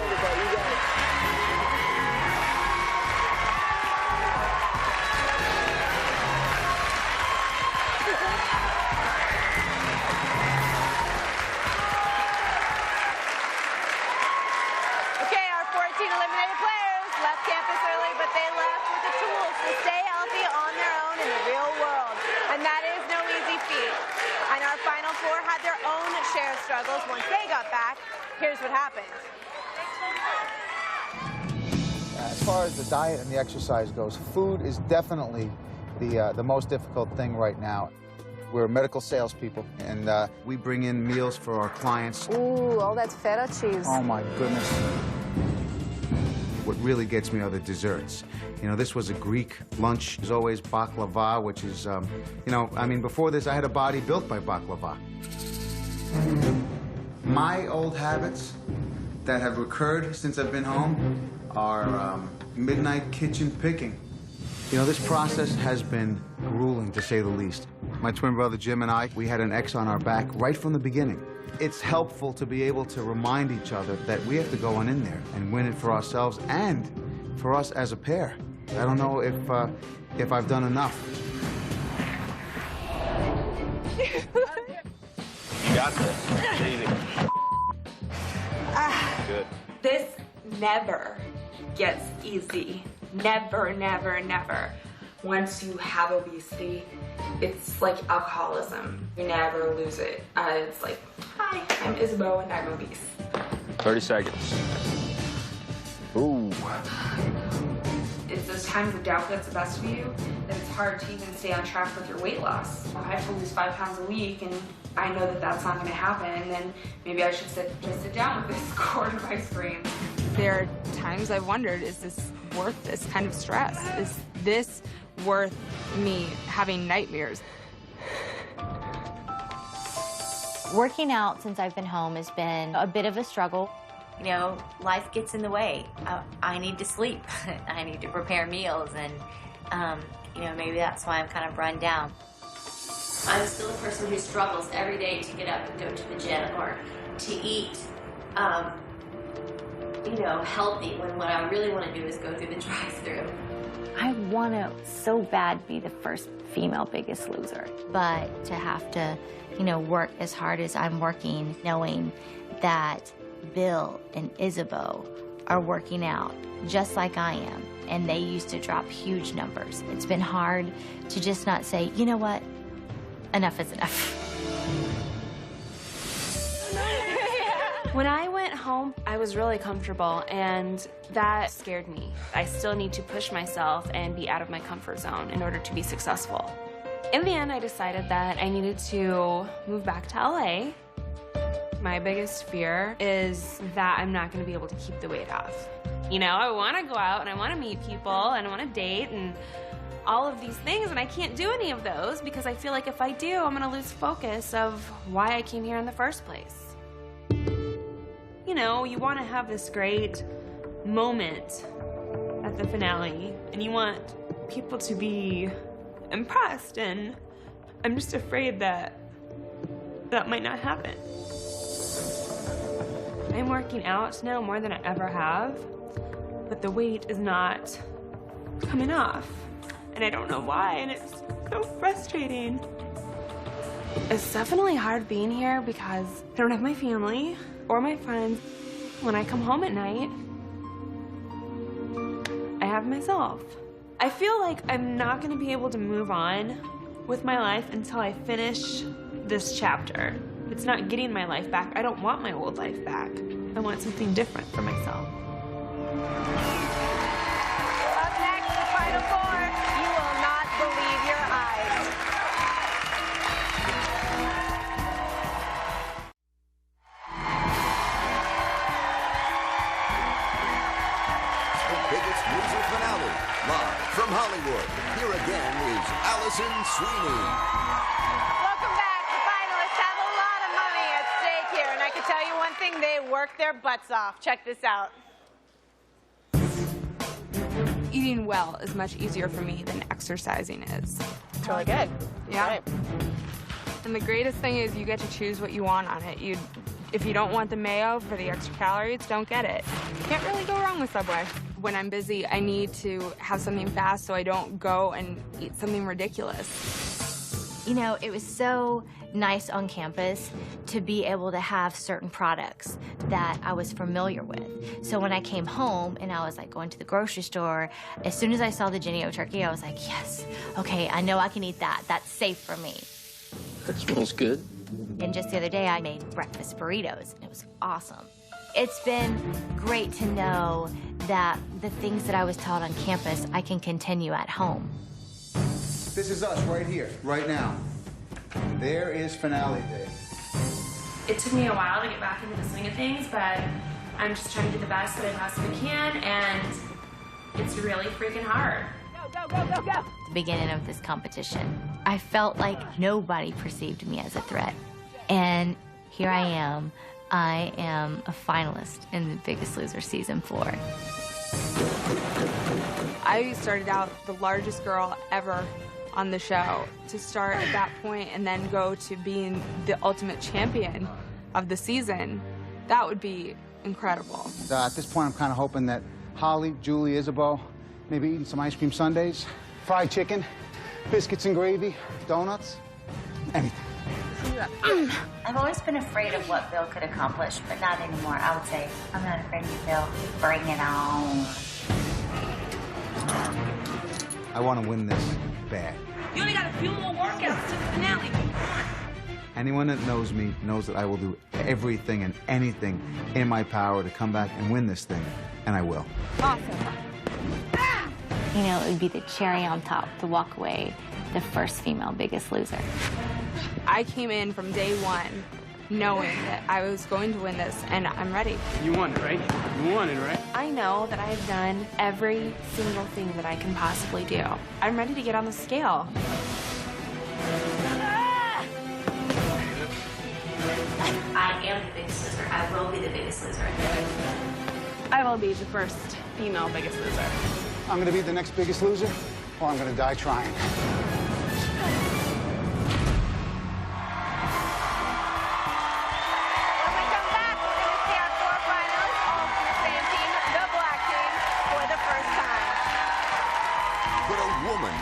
Okay, our 14 eliminated players left campus early, but they left with the tools to stay healthy on their own in the real world. And that is no easy feat. And our final four had their own share of struggles. Once they got back, here's what happened. As far as the diet and the exercise goes, food is definitely the most difficult thing right now. We're medical salespeople, and we bring in meals for our clients. Ooh, all that feta cheese. Oh, my goodness. What really gets me are the desserts. You know, this was a Greek lunch. There's always baklava, which is, you know, I mean, before this, I had a body built by baklava. My old habits that have recurred since I've been home are midnight kitchen picking. You know, this process has been grueling, to say the least. My twin brother Jim and I, we had an X on our back right from the beginning. It's helpful to be able to remind each other that we have to go on in there and win it for ourselves and for us as a pair. I don't know if I've done enough. You got this. Easy. Good. This never gets easy. Never, never, never. Once you have obesity, it's like alcoholism. You never lose it. It's like, hi, I'm Isabeau and I'm obese. 30 seconds. Ooh. It's those times of doubt that's the best of you that it's hard to even stay on track with your weight loss. I have to lose 5 pounds a week, and I know that that's not going to happen, and then maybe I should just sit down with this quart of ice cream. There are times I've wondered, is this worth this kind of stress? Is this worth me having nightmares? Working out since I've been home has been a bit of a struggle. you know, life gets in the way. I need to sleep. I need to prepare meals, and, you know, maybe that's why I'm kind of run down. I'm still a person who struggles every day to get up and go to the gym or to eat, you know, healthy, when what I really want to do is go through the drive-thru. I want to so bad be the first female Biggest Loser. But to have to, you know, work as hard as I'm working, knowing that Bill and Isabeau are working out just like I am, and they used to drop huge numbers. It's been hard to just not say, you know what, enough is enough. When I went home, I was really comfortable, and that scared me. I still need to push myself and be out of my comfort zone in order to be successful. In the end, I decided that I needed to move back to LA. My biggest fear is that I'm not going to be able to keep the weight off. You know, I want to go out and I want to meet people and I want to date and all of these things, and I can't do any of those because I feel like if I do, I'm going to lose focus of why I came here in the first place. You know, you want to have this great moment at the finale, and you want people to be impressed, and I'm just afraid that that might not happen. I'm working out now more than I ever have, but the weight is not coming off, and I don't know why, and it's so frustrating. It's definitely hard being here because I don't have my family or my friends. When I come home at night, I have myself. I feel like I'm not going to be able to move on with my life until I finish this chapter. It's not getting my life back. I don't want my old life back. I want something different for myself. Up next, the final four. You will not believe your eyes. Biggest Loser finale. Live from Hollywood, here again is Allison Sweeney. Welcome back. The finalists have a lot of money at stake here, and I can tell you one thing, they work their butts off. Check this out. Eating well is much easier for me than exercising is. It's really good. Yeah. Right. And the greatest thing is you get to choose what you want on it. If you don't want the mayo for the extra calories, don't get it. Can't really go wrong with Subway. When I'm busy, I need to have something fast so I don't go and eat something ridiculous. You know, it was so nice on campus to be able to have certain products that I was familiar with. So when I came home and I was like going to the grocery store, as soon as I saw the Jennie-O turkey, I was like, yes, okay, I know I can eat that. That's safe for me. That smells good. And just the other day, I made breakfast burritos, and it was awesome. It's been great to know that the things that I was taught on campus, I can continue at home. This is us right here, right now. There is finale day. It took me a while to get back into the swing of things, but I'm just trying to do the best that I possibly can, and it's really freaking hard. Go, go, go, go, go. The beginning of this competition, I felt like nobody perceived me as a threat. And here I am a finalist in The Biggest Loser Season 4. I started out the largest girl ever on the show. To start at that point and then go to being the ultimate champion of the season, that would be incredible. At this point, I'm kind of hoping that Holly, Julie, Isabeau, maybe eating some ice cream sundaes, fried chicken, biscuits and gravy, donuts, anything. I've always been afraid of what Bill could accomplish, but not anymore. I would say, I'm not afraid of Bill. Bring it on. I want to win this bad. You only got a few more workouts to the finale. Anyone that knows me knows that I will do everything and anything in my power to come back and win this thing, and I will. Awesome. You know, it would be the cherry on top to walk away the first female Biggest Loser. I came in from day one knowing that I was going to win this, and I'm ready. You won it, right? You won it, right? I know that I've done every single thing that I can possibly do. I'm ready to get on the scale. I am to be the biggest loser. I will be the biggest loser. I will be the first female Biggest Loser. I'm going to be the next Biggest Loser, or I'm going to die trying.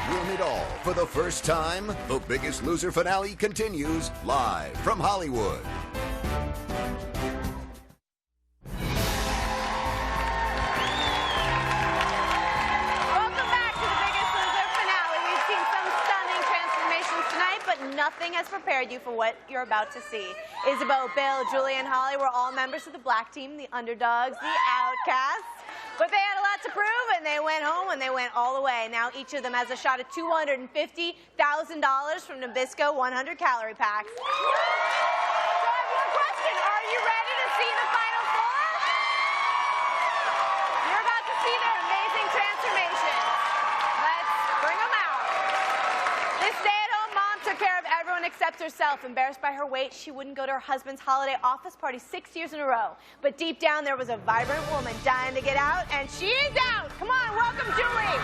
Win it all for the first time. The Biggest Loser finale continues live from Hollywood. Welcome back to the Biggest Loser finale. We've seen some stunning transformations tonight, but nothing has prepared you for what you're about to see. Isabeau, Bill, Julie, and Holly were all members of the black team, the underdogs, the outcasts. But they had a lot to prove, and they went home, and they went all the way. Now each of them has a shot at $250,000 from Nabisco 100-calorie packs. So I have one question. Are you ready to see the final four? You're about to see their amazing transformation. Let's bring them out. This stay-at-home mom took care of everyone except herself. Embarrassed by her weight, she wouldn't go to her husband's holiday office party 6 years in a row. But deep down, there was a vibrant woman dying to get out, and she is out. Come on, welcome Julie.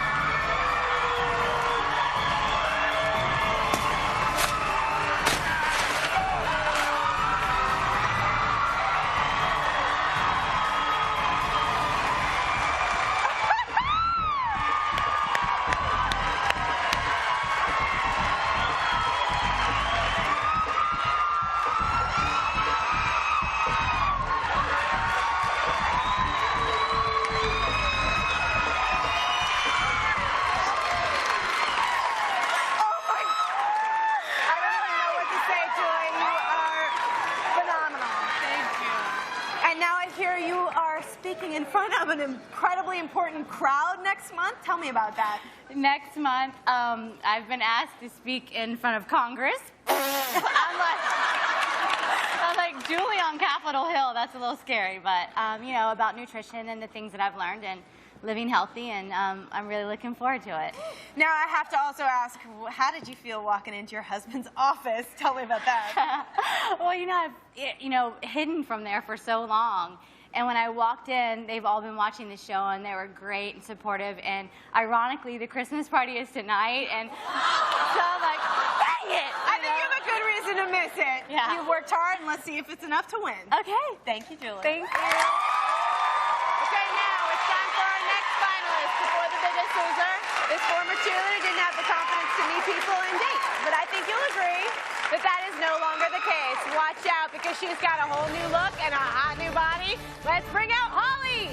In front of an incredibly important crowd next month. Tell me about that. Next month, I've been asked to speak in front of Congress. I'm like Julie on Capitol Hill. That's a little scary, but you know, about nutrition and the things that I've learned and living healthy, and I'm really looking forward to it. Now, I have to also ask, how did you feel walking into your husband's office? Tell me about that. Well, you know, I've hidden from there for so long. And when I walked in, they've all been watching the show, and they were great and supportive. And ironically, the Christmas party is tonight, and so I'm like, dang it! I think you have a good reason to miss it. Yeah. You've worked hard, and let's see if it's enough to win. Okay. Thank you, Julie. Thank you. Okay, now it's time for our next finalist. Before the Biggest Loser, this former cheerleader didn't have the confidence to meet people and date. But I think you'll agree that that is no longer the case. Watch out, because she's got a whole new look and a hot new body. Let's bring out Holly.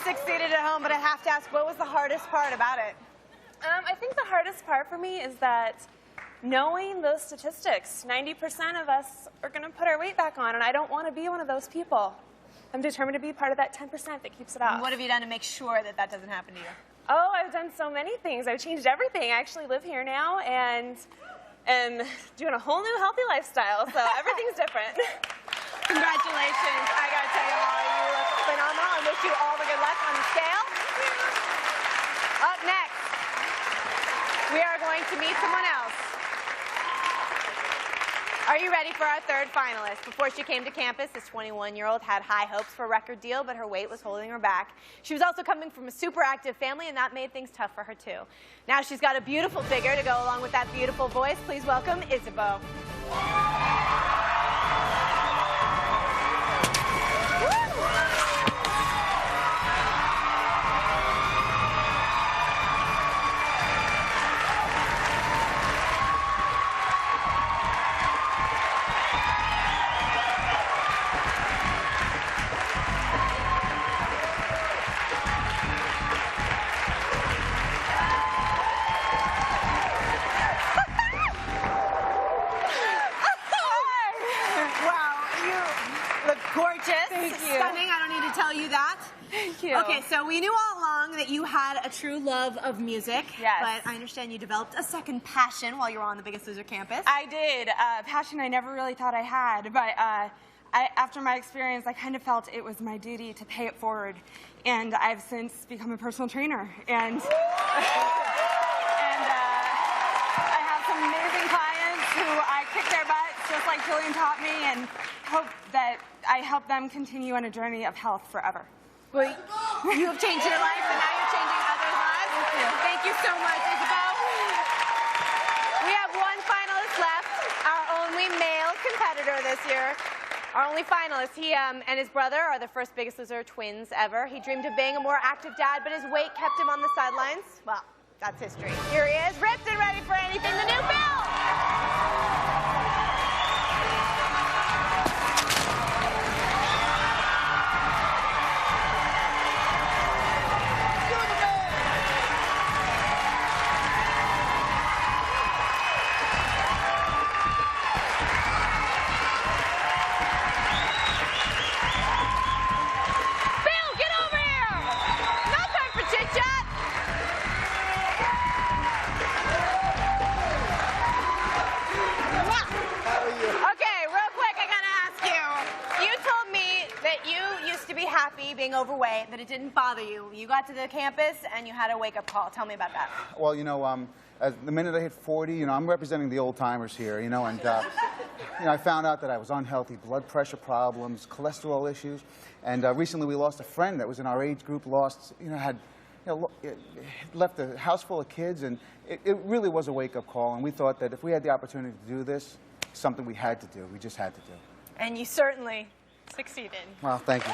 Succeeded at home, but I have to ask, what was the hardest part about it? I think the hardest part for me is that knowing those statistics, 90% of us are going to put our weight back on, and I don't want to be one of those people. I'm determined to be part of that 10% that keeps it off. And what have you done to make sure that that doesn't happen to you? Oh, I've done so many things. I've changed everything. I actually live here now and doing a whole new healthy lifestyle, so everything's different. Congratulations. I got to tell you, Holly, you look phenomenal. I wish you all the good luck on the scale. Up next, we are going to meet someone else. Are you ready for our third finalist? Before she came to campus, this 21-year-old had high hopes for a record deal, but her weight was holding her back. She was also coming from a super active family, and that made things tough for her, too. Now she's got a beautiful figure to go along with that beautiful voice. Please welcome Isabeau. Gorgeous. Thank you. Stunning. I don't need to tell you that. Thank you. Okay, so we knew all along that you had a true love of music. Yes. But I understand you developed a second passion while you were on the Biggest Loser campus. I did. Passion I never really thought I had, but after my experience, I kind of felt it was my duty to pay it forward. And I've since become a personal trainer. And I have some amazing clients who I kick their butts, just like Julian taught me, and hope that I help them continue on a journey of health forever. Well, you have changed your life, and now you're changing others' lives. Thank you so much, Isabel. We have one finalist left, our only male competitor this year. Our only finalist. He and his brother are the first Biggest Loser twins ever. He dreamed of being a more active dad, but his weight kept him on the sidelines. Well, that's history. Here he is, ripped and ready for anything. The new Bill! Being overweight, that it didn't bother you. You got to the campus and you had a wake-up call. Tell me about that. Well, you know, the minute I hit 40, you know, I'm representing the old timers here, you know, and you know, I found out that I was unhealthy, blood pressure problems, cholesterol issues, and recently we lost a friend that was in our age group, left a house full of kids, and it really was a wake-up call, and we thought that if we had the opportunity to do this, something we had to do. We just had to do. And you certainly succeeded. Well, thank you.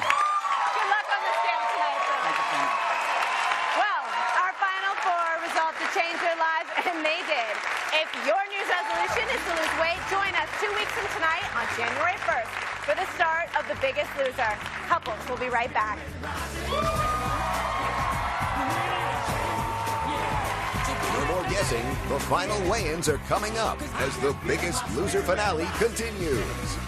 Well, our final four resolved to change their lives, and they did. If your New Year's resolution is to lose weight, join us 2 weeks from tonight on January 1st for the start of The Biggest Loser. Couples will be right back. No more guessing. The final weigh-ins are coming up as The Biggest Loser finale continues.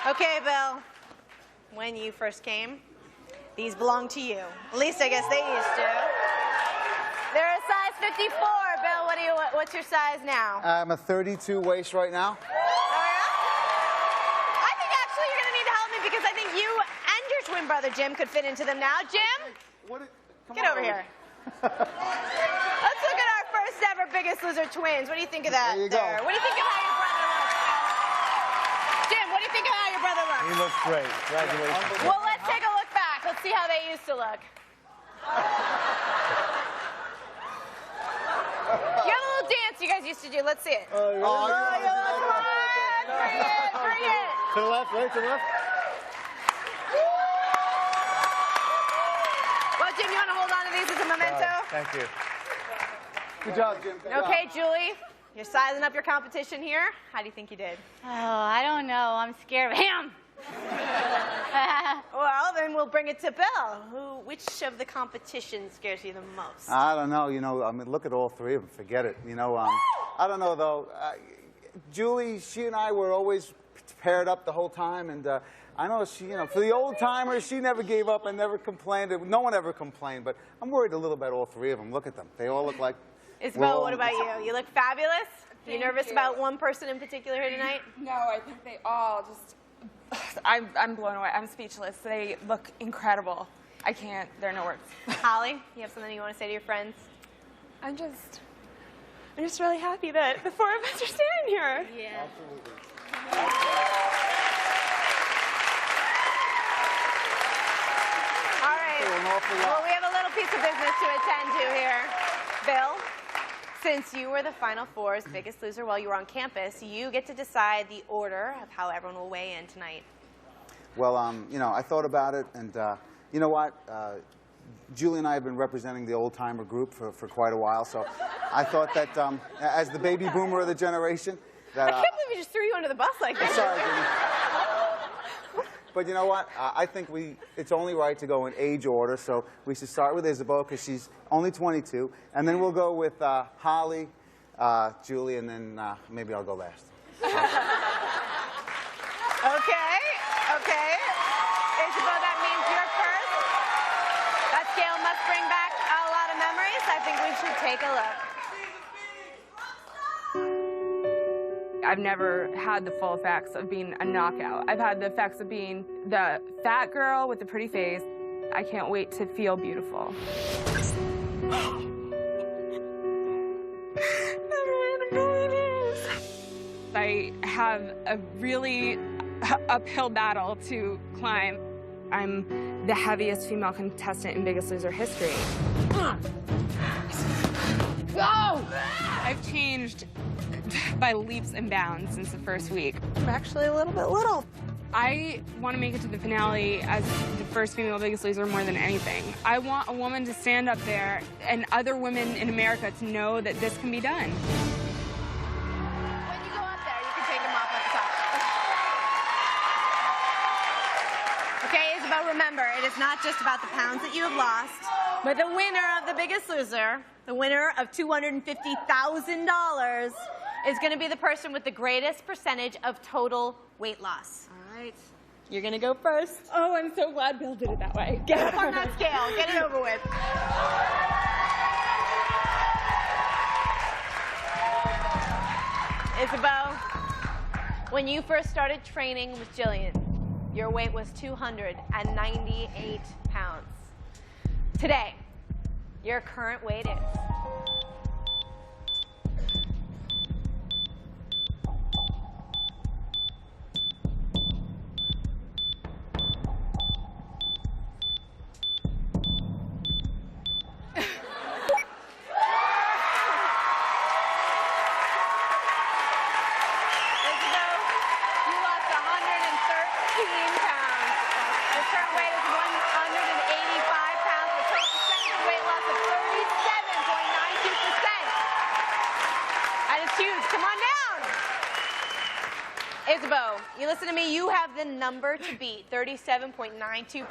Okay, Bill, when you first came, these belonged to you. At least I guess they used to. They're a size 54. Bill, what's your size now? I'm a 32 waist right now. Oh, yeah? I think actually you're going to need to help me because I think you and your twin brother, Jim, could fit into them now. Jim, get over here. Let's look at our first ever Biggest Loser twins. What do you think of that? There you go. What do you think of how your brother looks? Jim, what do you think of how your brother looks? He looks great. Congratulations. Well, let's take a look back. Let's see how they used to look. You have a little dance you guys used to do. Let's see it. Oh, really? Come on. Bring it. Bring it. To the left, right to the left. Well, Jim, you want to hold on to these as a memento? Thank you. Good job, Jim. Good Okay, job. Julie, you're sizing up your competition here. How do you think you did? Oh, I don't know. I'm scared of him. Well, then we'll bring it to Bill. Which of the competition scares you the most? I don't know. You know, I mean, look at all three of them. Forget it. You know, I don't know, though. Julie, she and I were always paired up the whole time, and I know she, you know, for the old timers, she never gave up and never complained. No one ever complained, but I'm worried a little about all three of them. Look at them. They all look like... Isabel, what about you? You look fabulous. You nervous about one person in particular here tonight? No, I think they all just... I'm blown away. I'm speechless. They look incredible. I can't. There are no words. Holly, you have something you want to say to your friends? I'm just really happy that the four of us are standing here. Yeah. All right. Well, we have a little piece of business to attend to here. Bill, since you were the Final Four's Biggest Loser while you were on campus, you get to decide the order of how everyone will weigh in tonight. Well, you know, I thought about it, and you know what? Julie and I have been representing the old-timer group for quite a while, so I thought that as the baby boomer of the generation, that... I can't believe we just threw you under the bus like that. Sorry, Jimmy. But you know what? I think it's only right to go in age order, so we should start with Isabeau because she's only 22, and then we'll go with Holly, Julie, and then maybe I'll go last. Okay. Isabeau, that means you're first. That scale must bring back a lot of memories. I think we should take a look. I've never had the full effects of being a knockout. I've had the effects of being the fat girl with the pretty face. I can't wait to feel beautiful. I have a really uphill battle to climb. I'm the heaviest female contestant in Biggest Loser history. Go! I've changed by leaps and bounds since the first week. I'm actually a little bit little. I want to make it to the finale as the first female Biggest Loser more than anything. I want a woman to stand up there and other women in America to know that this can be done. When you go up there, you can take them off at the top. Okay, Isabeau, remember, it is not just about the pounds that you have lost, but the winner of the Biggest Loser, the winner of $250,000, is going to be the person with the greatest percentage of total weight loss. All right. You're going to go first. Oh, I'm so glad Bill did it that way. Get up on that scale. Get it over with. Isabeau, when you first started training with Jillian, your weight was 298 pounds. Today, your current weight is... Isabeau, you listen to me, you have the number to beat, 37.92%.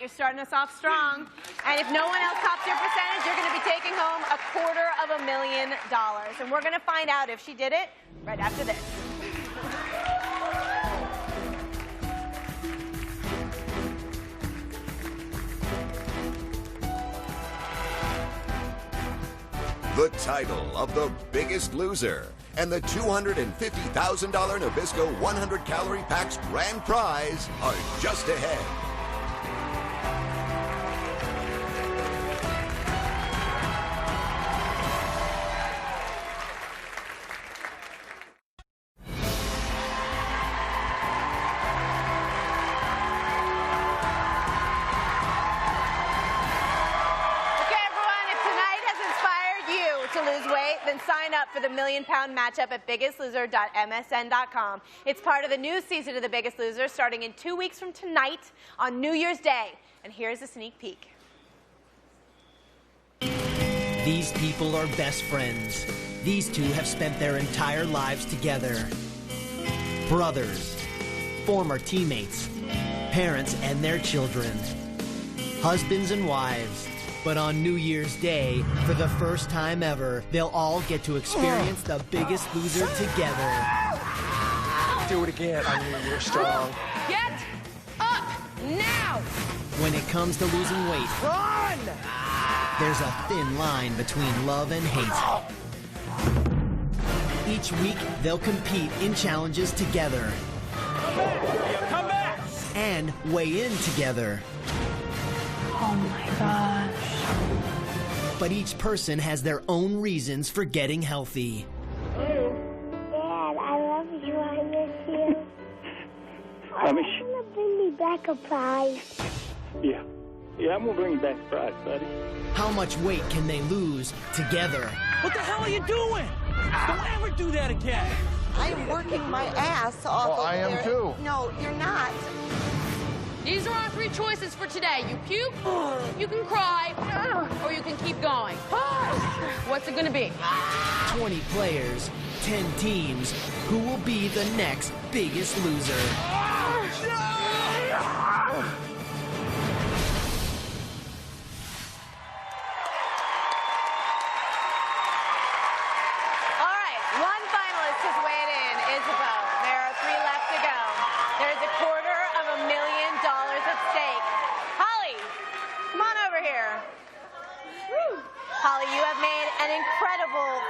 You're starting us off strong. And if no one else tops your percentage, you're going to be taking home $250,000. And we're going to find out if she did it right after this. The title of The Biggest Loser and the $250,000 Nabisco 100-calorie packs grand prize are just ahead. Sign up for the £1 million matchup at biggestloser.msn.com. It's part of the new season of The Biggest Loser, starting in 2 weeks from tonight on New Year's Day. And here's a sneak peek. These people are best friends. These two have spent their entire lives together. Brothers, former teammates, parents and their children, husbands and wives. But on New Year's Day, for the first time ever, they'll all get to experience The Biggest Loser together. Do it again. I knew you were strong. Get up now! When it comes to losing weight, run! There's a thin line between love and hate. Each week, they'll compete in challenges together. Come back! And weigh in together. Oh my gosh. But each person has their own reasons for getting healthy. Dad, I love you. I miss you. I miss you. Gonna bring me back a prize. Yeah, I'm gonna bring you back a prize, buddy. How much weight can they lose together? What the hell are you doing? Don't ever do that again. I am working my ass off. Well, I am too. No, you're not. These are our three choices for today. You puke, you can cry, or you can keep going. What's it gonna be? 20 players, 10 teams. Who will be the next Biggest Loser?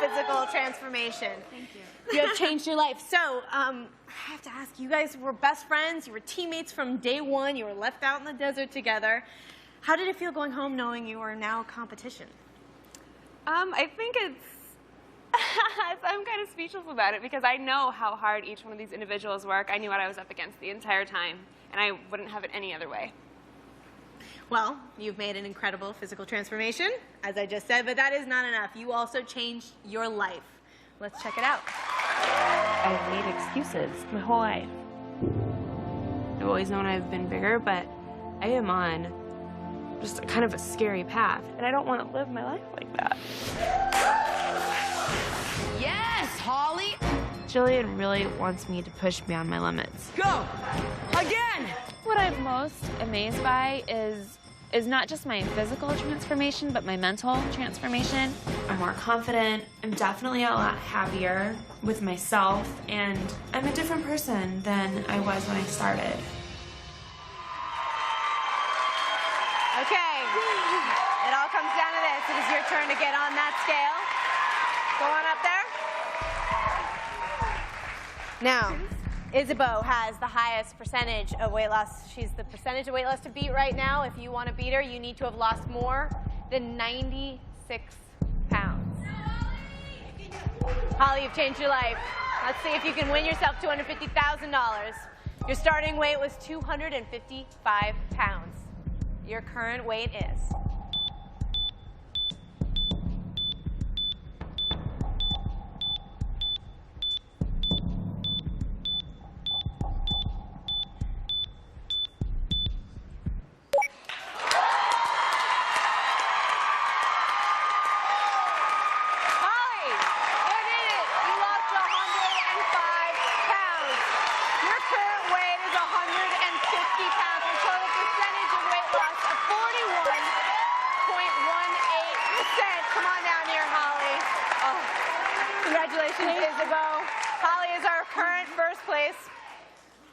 physical transformation. Thank you. You have changed your life. So, I have to ask, you guys were best friends, you were teammates from day one, you were left out in the desert together. How did it feel going home knowing you were now competition? I think I'm kind of speechless about it because I know how hard each one of these individuals work. I knew what I was up against the entire time, and I wouldn't have it any other way. Well, you've made an incredible physical transformation, as I just said, but that is not enough. You also changed your life. Let's check it out. I've made excuses my whole life. I've always known I've been bigger, but I am on just kind of a scary path, and I don't want to live my life like that. Yes, Holly! Jillian really wants me to push beyond my limits. Go! Again! What I'm most amazed by is not just my physical transformation, but my mental transformation. I'm more confident. I'm definitely a lot happier with myself, and I'm a different person than I was when I started. Okay, it all comes down to this. It is your turn to get on that scale. Go on up there. Now, Isabeau has the highest percentage of weight loss. She's the percentage of weight loss to beat right now. If you want to beat her, you need to have lost more than 96 pounds. Holly, you've changed your life. Let's see if you can win yourself $250,000. Your starting weight was 255 pounds. Your current weight is... Congratulations, Isabeau. Holly is our current first place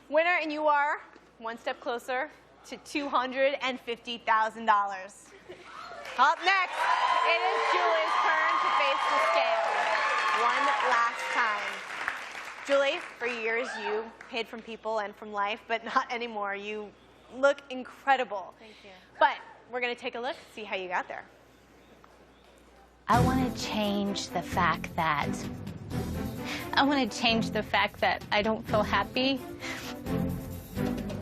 winner, and you are one step closer to $250,000. Up next, it is Julie's turn to face the scale one last time. Julie, for years you hid from people and from life, but not anymore. You look incredible. Thank you. But we're going to take a look, see how you got there. I want to change the fact that I don't feel happy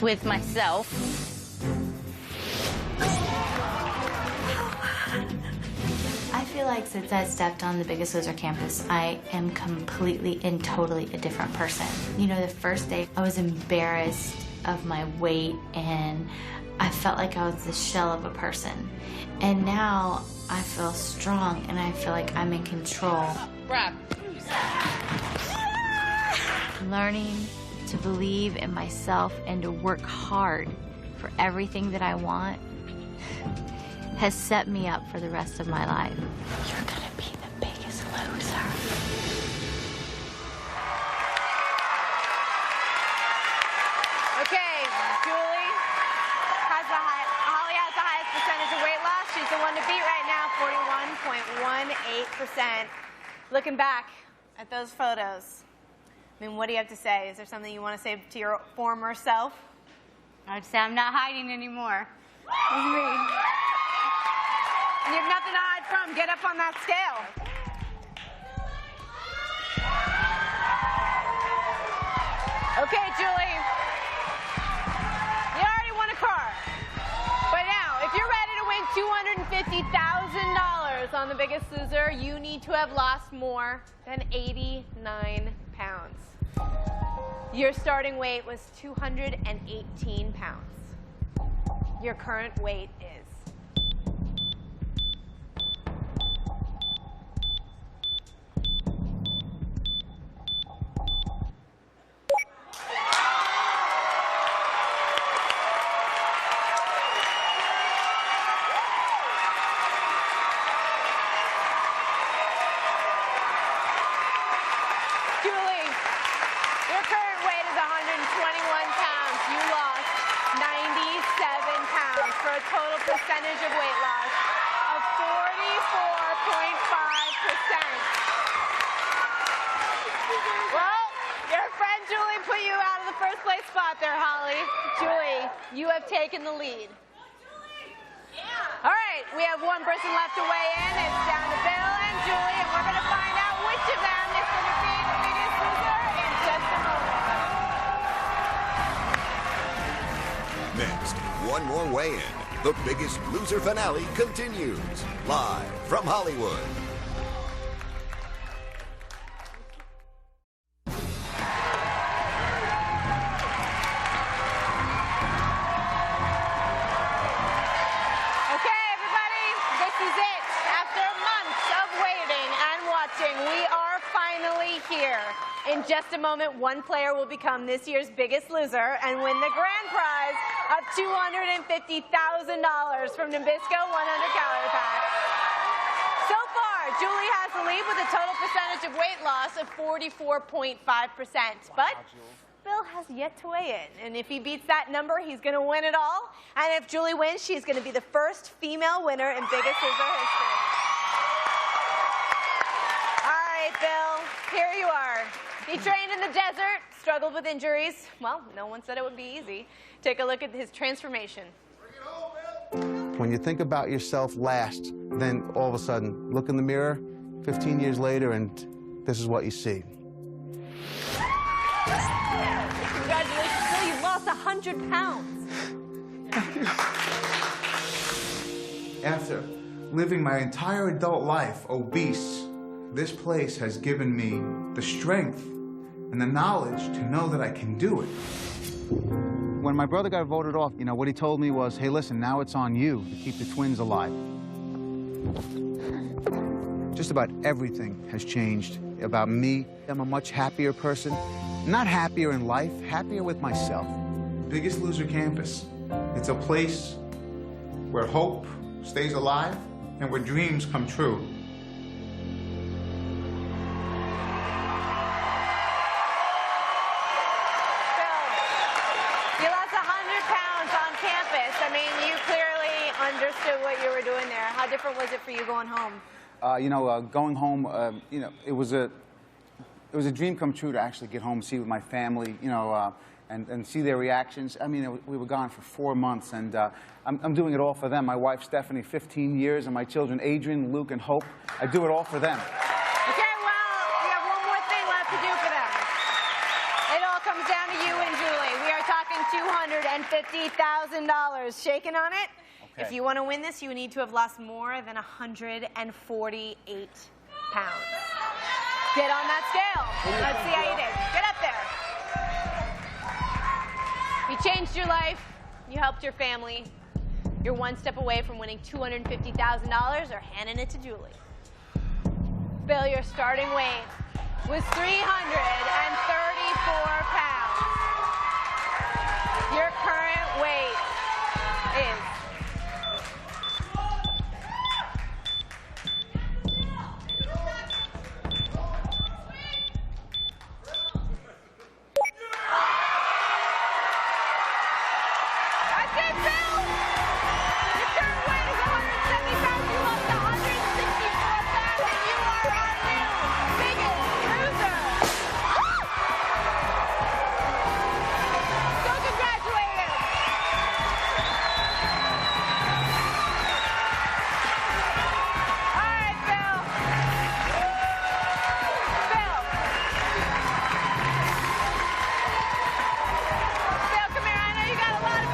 with myself. I feel like since I stepped on the Biggest Loser campus, I am completely and totally a different person. You know, the first day I was embarrassed of my weight and I felt like I was the shell of a person. And now I feel strong and I feel like I'm in control. Learning to believe in myself and to work hard for everything that I want has set me up for the rest of my life. You're gonna be the biggest loser. Okay, Julie has Holly has the highest percentage of weight loss. She's the one to beat right now, 41.18%. Looking back at those photos, I mean, what do you have to say? Is there something you want to say to your former self? I'd say I'm not hiding anymore. That's me. You have nothing to hide from. Get up on that scale. Okay, Julie. You already won a car. But now, if you're ready to win $250,000 on The Biggest Loser, you need to have lost more than 89 pounds. Your starting weight was 218 pounds. Your current weight is... Julie, your current weight is 121 pounds. You lost 97 pounds for a total percentage of weight loss of 44.5%. Well, your friend Julie put you out of the first place spot there, Holly. Julie, you have taken the lead. All right, we have one person left to weigh in. It's down to Bill and Julie, and we're going to find out which of them is going to be the biggest loser in just a moment. Next, one more weigh-in. The Biggest Loser finale continues. Live from Hollywood. In just a moment, one player will become this year's biggest loser and win the grand prize of $250,000 from Nabisco 100-calorie pack. So far, Julie has the lead with a total percentage of weight loss of 44.5%. But Bill has yet to weigh in, and if he beats that number, he's going to win it all. And if Julie wins, she's going to be the first female winner in Biggest Loser history. All right, Bill, here you are. He trained in the desert, struggled with injuries. Well, no one said it would be easy. Take a look at his transformation. When you think about yourself last, then all of a sudden, look in the mirror 15 years later, and this is what you see. Congratulations, Bill. You've lost 100 pounds. After living my entire adult life obese, this place has given me the strength and the knowledge to know that I can do it. When my brother got voted off, you know, what he told me was, hey, listen, now it's on you to keep the twins alive. Just about everything has changed about me. I'm a much happier person. Not happier in life, happier with myself. Biggest Loser Campus. It's a place where hope stays alive and where dreams come true. Understood what you were doing there. How different was it for you going home? Going home, it was a dream come true to actually get home, see with my family, and see their reactions. I mean, we were gone for 4 months, and I'm doing it all for them. My wife, Stephanie, 15 years, and my children, Adrian, Luke, and Hope. I do it all for them. Okay, well, we have one more thing left to do for them. It all comes down to you and Julie. We are talking $250,000. Shaking on it? Okay. If you want to win this, you need to have lost more than 148 pounds. Get on that scale. Let's see how you did. Get up there. You changed your life. You helped your family. You're one step away from winning $250,000 or handing it to Julie. Bill, your starting weight was 334 pounds. Your current weight is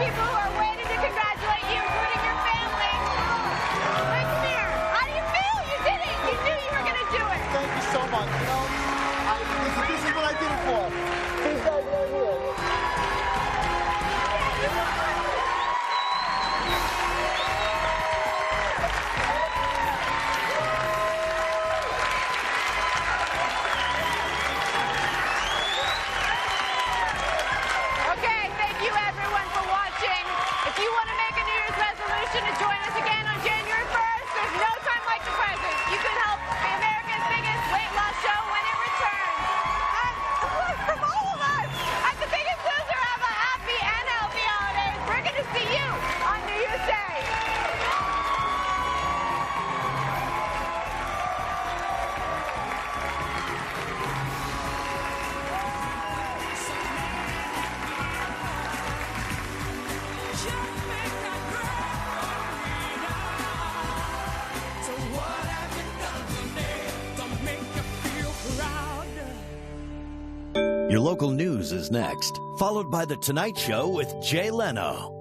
150,000 Your local news is next, followed by The Tonight Show with Jay Leno.